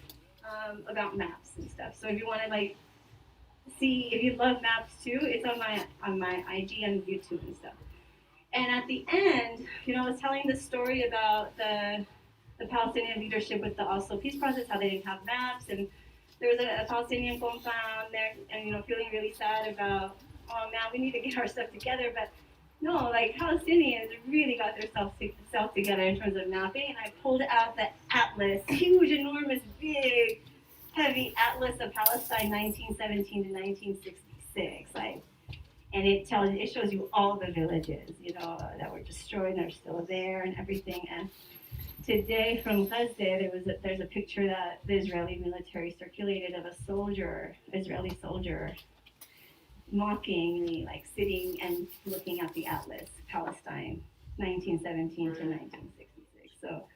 about maps and stuff. So if you want to like see, if you love maps too, it's on my IG and YouTube and stuff. And at the end, I was telling the story about the Palestinian leadership with the Oslo peace process, how they didn't have maps, and there was a Palestinian compound there, and feeling really sad about, oh man, we need to get our stuff together, but no, like Palestinians really got their self together in terms of mapping, and I pulled out the atlas, huge, enormous, big, heavy atlas of Palestine, 1917 to 1966, and it shows you all the villages, that were destroyed and are still there and everything. And today from Gaza, there's a picture that the Israeli military circulated of a Israeli soldier, mockingly, like sitting and looking at the atlas, Palestine, 1917 to 1966. So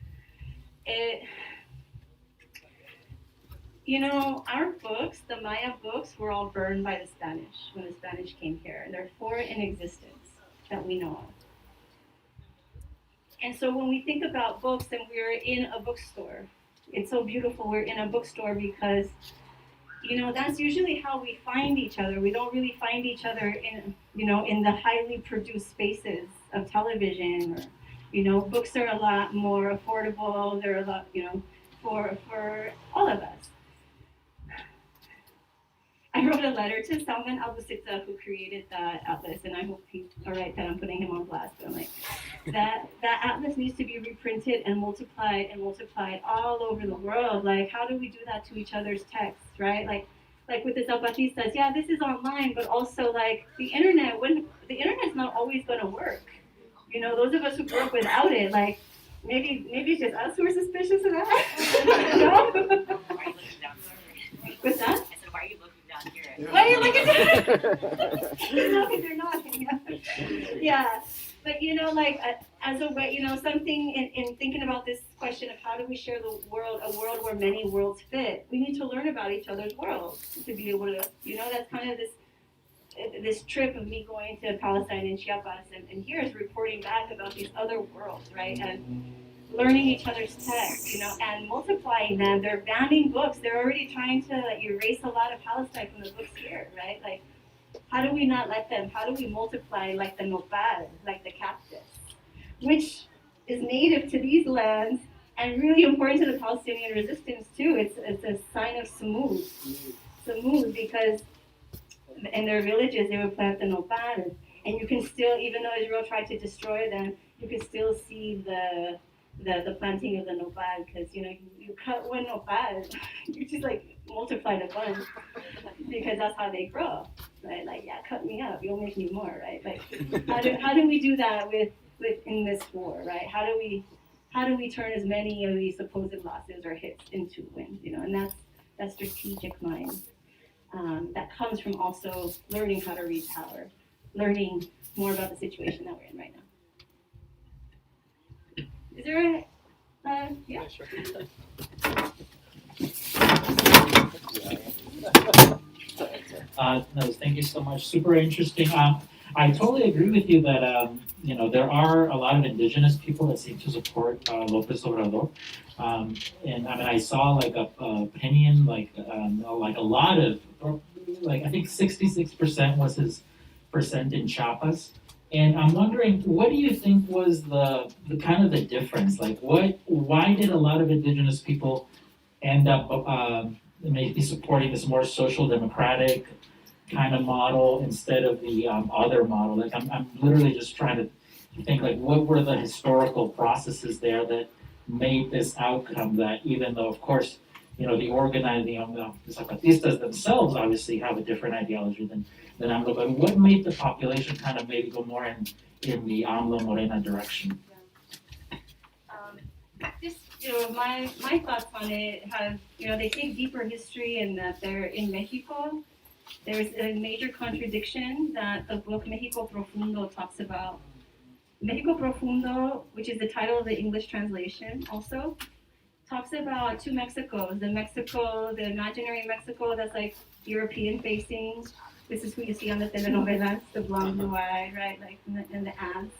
our books, the Maya books, were all burned by the Spanish when the Spanish came here. And there are 4 in existence that we know of. And so when we think about books and we're in a bookstore, it's so beautiful we're in a bookstore because that's usually how we find each other. We don't really find each other in the highly produced spaces of television, or, books are a lot more affordable. They're a lot, for all of us. I wrote a letter to Salman Al-Busita, who created that atlas, and I hope he's all right that I'm putting him on blast. But I'm like, that atlas needs to be reprinted and multiplied all over the world. Like, how do we do that to each other's texts, right? Like with the Zapatistas, yeah, this is online, but also like the internet. When the internet's not always going to work, those of us who grew up without it, like maybe it's just us who are suspicious of that. What's that? Why are you looking down here? Why are you looking down? No, they're not. Yeah. But as a way, something in thinking about this question of how do we share the world, a world where many worlds fit, we need to learn about each other's worlds to be able to, that's kind of this trip of me going to Palestine and Chiapas, and here is reporting back about these other worlds, right? And learning each other's texts, and multiplying them. They're banning books. They're already trying to erase a lot of Palestine from the books here, right? Like, how do we not let them? How do we multiply like the nopal, like the cactus, which is native to these lands and really important to the Palestinian resistance too? It's a sign of samud, because in their villages they would plant the nopal, and you can still, even though Israel tried to destroy them, you can still see the planting of the nopal, because you cut one nopal, you just multiplied a bunch, because that's how they grow, right? Like, yeah, cut me up, you'll make me more, right? Like, how do we do that with in this war, right? How do we turn as many of these supposed losses or hits into wins, and that's strategic mind. That comes from also learning how to read power, learning more about the situation that we're in right now. Is there yeah? Sure. No, thank you so much. Super interesting. I totally agree with you that there are a lot of indigenous people that seem to support Lopez Obrador, and I saw a opinion a lot of I think 66% was his percent in Chiapas. And I'm wondering, what do you think was the kind of the difference? Why did a lot of indigenous people end up maybe supporting this more social democratic kind of model instead of the other model? I'm literally just trying to think, what were the historical processes there that made this outcome that, even though, of course, the Zapatistas themselves obviously have a different ideology than AMLO, but what made the population kind of maybe go more in the AMLO Morena direction? Just, my thoughts on it have, they take deeper history in that they're in Mexico. There's a major contradiction that the book Mexico Profundo talks about. Mexico Profundo, which is the title of the English translation also, talks about two Mexicos. The imaginary Mexico that's European facing. This is who you see on the telenovelas, the blonde, blue eye, right? In the ads.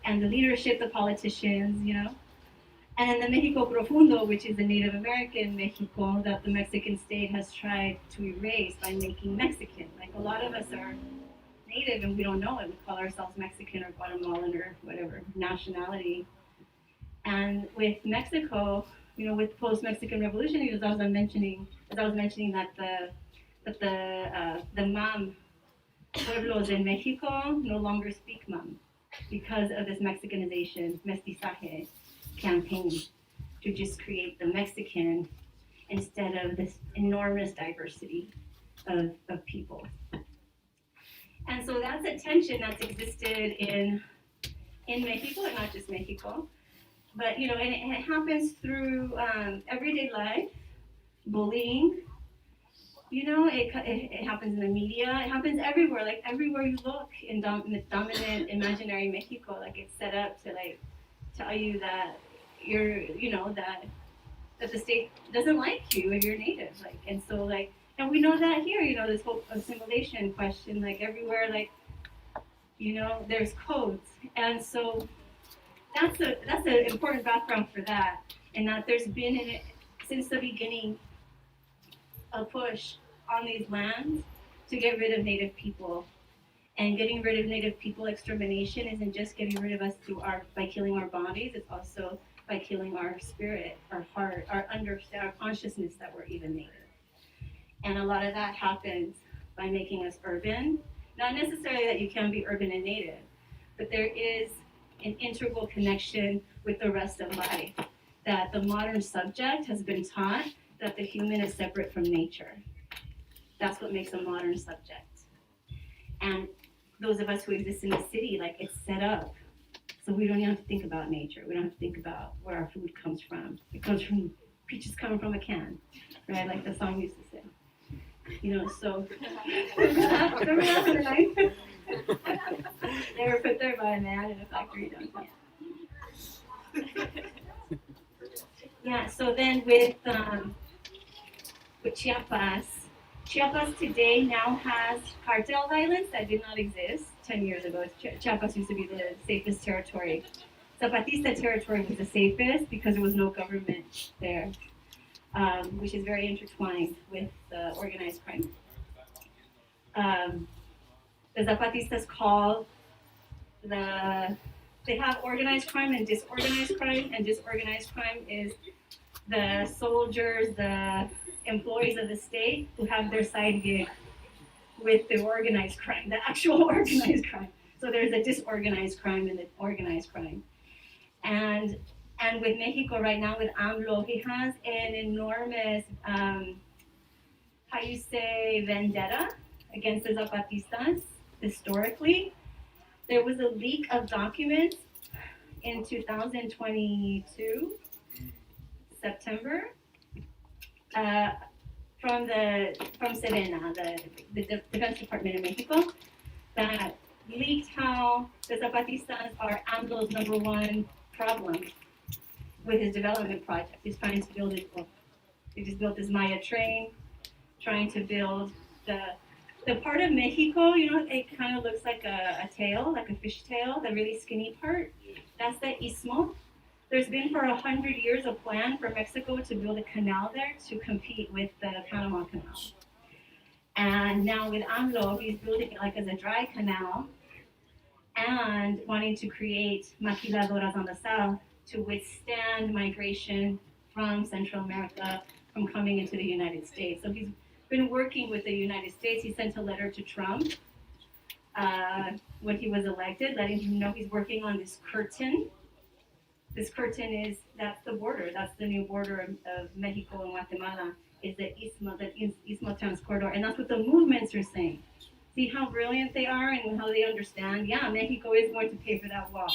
And the leadership, the politicians, And then the Mexico Profundo, which is the Native American Mexico that the Mexican state has tried to erase by making Mexican. A lot of us are native and we don't know it. We call ourselves Mexican or Guatemalan or whatever nationality. And with Mexico, with post-Mexican Revolution, as I was mentioning that the Mam pueblos in Mexico no longer speak Mam because of this Mexicanization, mestizaje campaign to just create the Mexican instead of this enormous diversity of people. And so that's a tension that's existed in Mexico, and not just Mexico. But, and it happens through everyday life, bullying. It happens in the media. It happens everywhere. Everywhere you look in the dominant imaginary Mexico, it's set up to tell you that you're, that the state doesn't like you if you're native. And so and we know that here. This whole assimilation question. Everywhere. There's codes, and so. That's an important background for that, and that there's been in it since the beginning a push on these lands to get rid of Native people. And getting rid of Native people extermination isn't just getting rid of us by killing our bodies, it's also by killing our spirit, our heart, our consciousness that we're even Native. And a lot of that happens by making us urban. Not necessarily that you can be urban and Native, but there is an integral connection with the rest of life. That the modern subject has been taught that the human is separate from nature. That's what makes a modern subject. And those of us who exist in the city, like it's set up. So we don't even have to think about nature. We don't have to think about where our food comes from. It comes from peaches coming from a can, right? Like the song used to say. You know, so remember that in the night? They were put there by a man in a factory downtown. Yeah, so then with Chiapas today now has cartel violence that did not exist 10 years ago. Chiapas used to be the safest territory. Zapatista territory was the safest because there was no government there, which is very intertwined with organized crime. The Zapatistas call they have organized crime and disorganized crime, and disorganized crime is the soldiers, the employees of the state who have their side gig with the organized crime, the actual organized crime. So there's a disorganized crime and the organized crime. And with Mexico right now, with AMLO, he has an enormous, vendetta against the Zapatistas historically. There was a leak of documents in 2022, September, from Serena, the Defense Department of Mexico, that leaked how the Zapatistas are AMLO's number one problem with his development project. He's trying to build it. Well, he just built this Maya train, trying to build the part of Mexico, you know, it kind of looks like a tail, like a fish tail, the really skinny part. That's the Istmo. There's been for 100 years a plan for Mexico to build a canal there to compete with the Panama Canal. And now with AMLO, he's building it like as a dry canal and wanting to create maquiladoras on the south to withstand migration from Central America from coming into the United States. So he's been working with the United States. He sent a letter to Trump when he was elected, letting him know he's working on this curtain. This curtain that's the border. That's the new border of Mexico and Guatemala, is the Istmo Transcorridor. And that's what the movements are saying. See how brilliant they are and how they understand? Yeah, Mexico is going to pay for that wall.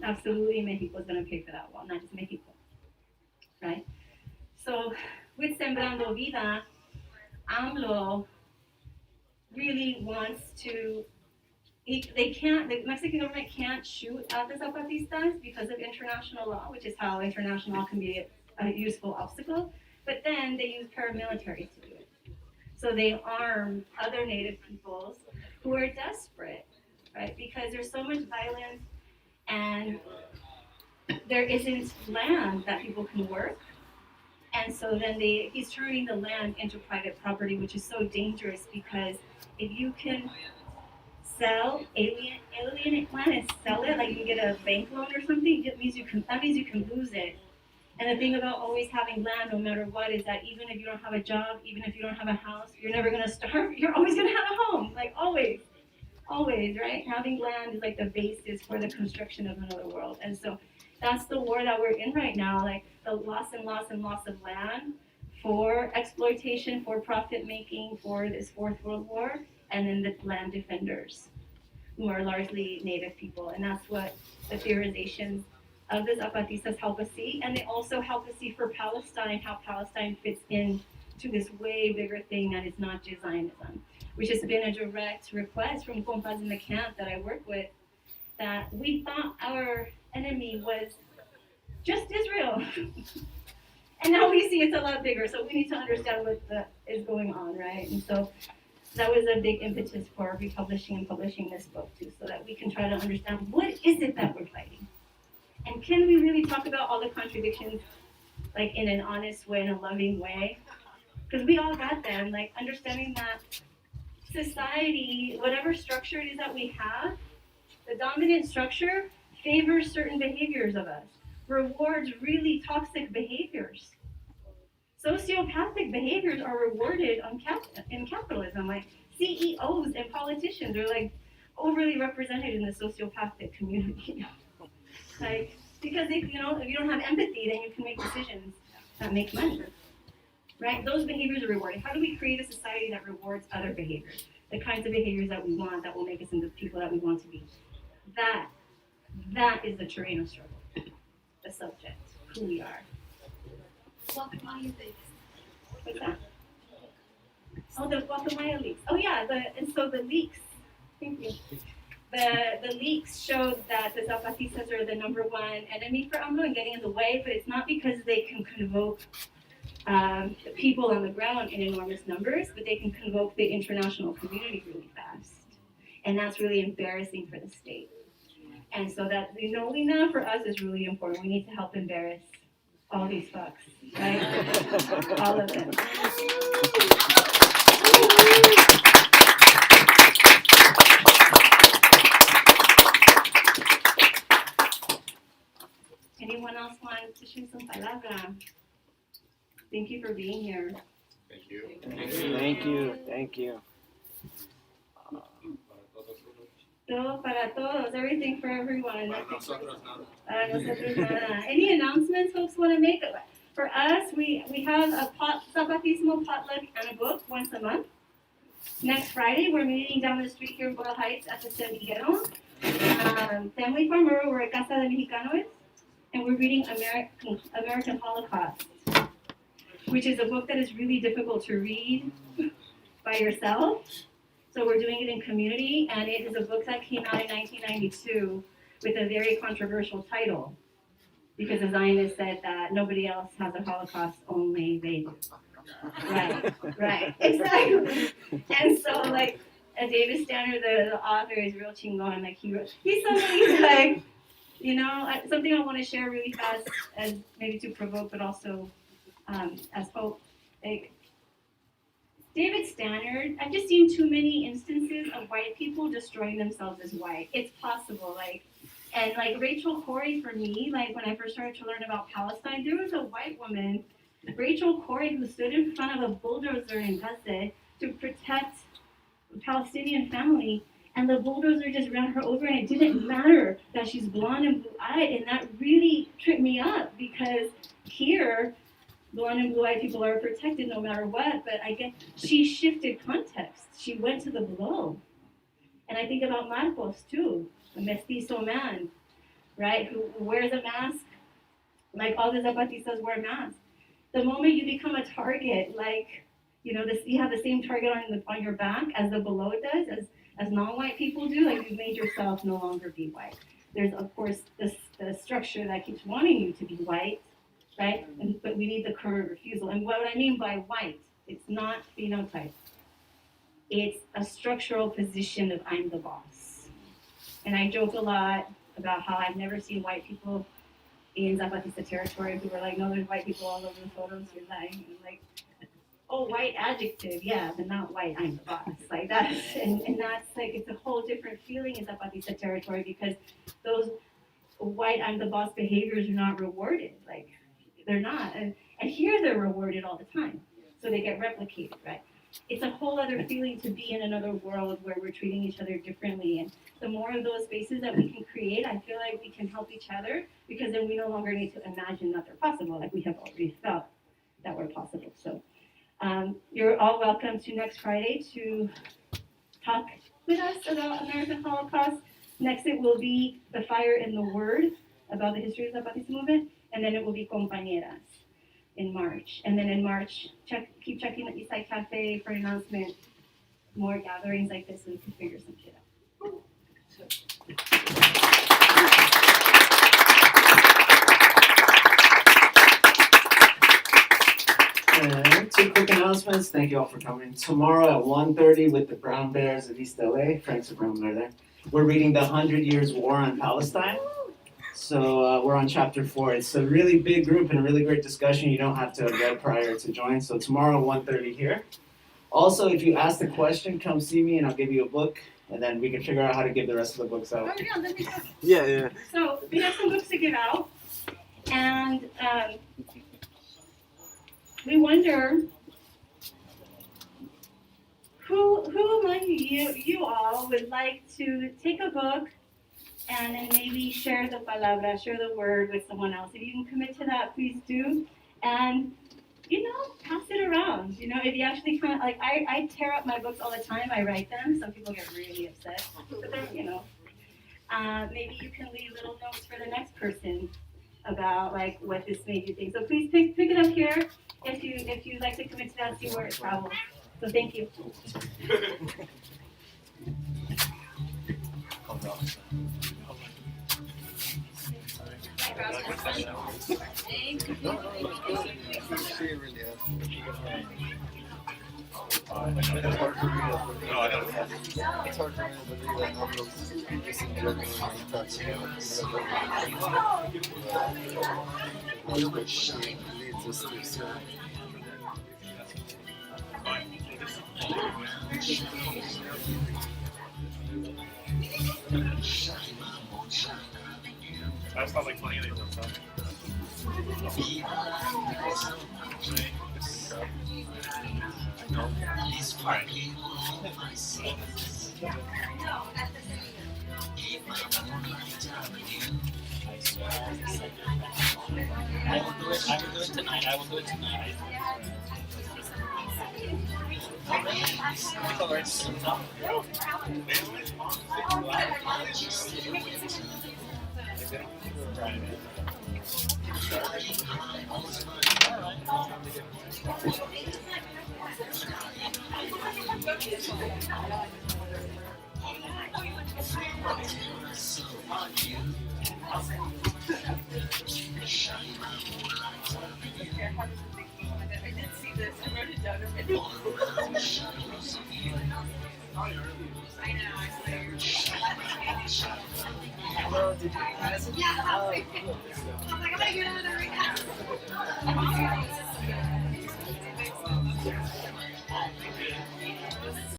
Absolutely, Mexico is going to pay for that wall, not just Mexico. Right? So, with Sembrando Vida, AMLO really wants to, the Mexican government can't shoot at the Zapatistas because of international law, which is how international law can be a useful obstacle, but then they use paramilitary to do it. So they arm other Native peoples who are desperate, right? Because there's so much violence and there isn't land that people can work. And so then he's turning the land into private property, which is so dangerous because if you can sell alien land and sell it, like you get a bank loan or something, that means you can lose it. And the thing about always having land, no matter what, is that even if you don't have a job, even if you don't have a house, you're never gonna starve. You're always gonna have a home, like always, right? Having land is like the basis for the construction of another world. And so that's the war that we're in right now, like the loss and loss and loss of land for exploitation, for profit making, for this Fourth World War, and then the land defenders, who are largely Native people. And that's what the theorizations of the Zapatistas help us see. And they also help us see for Palestine, how Palestine fits into this way bigger thing that is not just Zionism, which has been a direct request from compas in the camp that I work with, that we thought our enemy was just Israel. And now we see it's a lot bigger, so we need to understand what is going on, right? And so that was a big impetus for republishing and publishing this book too, so that we can try to understand what is it that we're fighting. And can we really talk about all the contradictions like in an honest way, in a loving way? Because we all got them, like understanding that society, whatever structure it is that we have, the dominant structure favors certain behaviors of us, rewards really toxic behaviors. Sociopathic behaviors are rewarded in capitalism. Like CEOs and politicians are like overly represented in the sociopathic community. Like because if you don't have empathy, then you can make decisions that make money. Right? Those behaviors are rewarded. How do we create a society that rewards other behaviors? The kinds of behaviors that we want, that will make us into the people that we want to be. That is the terrain of struggle. The subject, who we are. What's that? Oh, the Guacamaya leaks. Oh yeah, the leaks. Thank you. The leaks showed that the Zapatistas are the number one enemy for AMLO and getting in the way, but it's not because they can convoke people on the ground in enormous numbers, but they can convoke the international community really fast. And that's really embarrassing for the state. And so that knowing that for us is really important. We need to help embarrass all these fucks, right? All of them. Anyone else want to share some palabra? Thank you for being here. Thank you. Thank you. Thank you. Todo para todos, everything for everyone. Para nosotros nada. Para nosotros nada. Any announcements folks want to make? For us, we have a Zapatismo potluck and a book once a month. Next Friday, we're meeting down the street here in Boyle Heights at the Semillero. Family Farmer, we're at Casa de Mexicanos, and we're reading American Holocaust, which is a book that is really difficult to read by yourself. So we're doing it in community, and it is a book that came out in 1992 with a very controversial title, because the Zionists said that nobody else has a Holocaust, only they do. Right, exactly. And so, like, David Stanner, the author, is real chingon. Like, he's somebody who's like, something I want to share really fast, as maybe to provoke, but also as hope. Like, David Stannard, I've just seen too many instances of white people destroying themselves as white. It's possible, and Rachel Corrie for me, when I first started to learn about Palestine, there was a white woman, Rachel Corrie, who stood in front of a bulldozer in Gaza to protect a Palestinian family, and the bulldozer just ran her over, and it didn't matter that she's blonde and blue-eyed, and that really tripped me up, because here, blonde and blue-eyed people are protected no matter what, but I guess she shifted context. She went to the blow. And I think about Marcos too, a mestizo man, right, who wears a mask, like all the Zapatistas wear masks. The moment you become a target, you have the same target on your back as the below does, as non-white people do, you've made yourself no longer be white. There's, of course, the structure that keeps wanting you to be white, right? But we need the current refusal. And what I mean by white, it's not phenotype. It's a structural position of I'm the boss. And I joke a lot about how I've never seen white people in Zapatista territory who were like, no, there's white people all over the photos. You're lying. And I'm like, oh, white adjective, yeah, but not white, I'm the boss. And that's it's a whole different feeling in Zapatista territory, because those white I'm the boss behaviors are not rewarded. They're not. And here they're rewarded all the time. So they get replicated, right? It's a whole other feeling to be in another world where we're treating each other differently. And the more of those spaces that we can create, I feel like we can help each other, because then we no longer need to imagine that they're possible, like we have already felt that were possible. So you're all welcome to next Friday to talk with us about American Holocaust. Next it will be The Fire in the Word, about the history of the Zapatista movement. And then it will be Compañeras in March. And then in March, keep checking the Eastside Cafe for an announcement, more gatherings like this, so we can figure some shit out. And 2 quick announcements. Thank you all for coming. Tomorrow at 1:30 with the Brown Bears of East LA, Frank's a Brown Bear there. We're reading The 100 Years' War on Palestine. So we're on chapter 4. It's a really big group and a really great discussion. You don't have to have read prior to join. So tomorrow 1:30 here. Also, if you ask the question, come see me and I'll give you a book, and then we can figure out how to give the rest of the books out. Oh yeah, let me go. Yeah. So we have some books to give out, and we wonder who among you all would like to take a book and then maybe share the palabra, share the word with someone else. If you can commit to that, please do. And pass it around. If you actually kind of like, I tear up my books all the time. I write them. Some people get really upset, but then maybe you can leave little notes for the next person about like what this made you think. So please pick it up here if you'd like to commit to that. See where it travels. So thank you. It's hard for me to believe that numbers just in general touch which leads us to certain. That's not like funny anymore, so. I will do it tonight. I did see this. I wrote it down. I know. I saw your. Did you ask? Yeah. I was like, I'm gonna get another recap.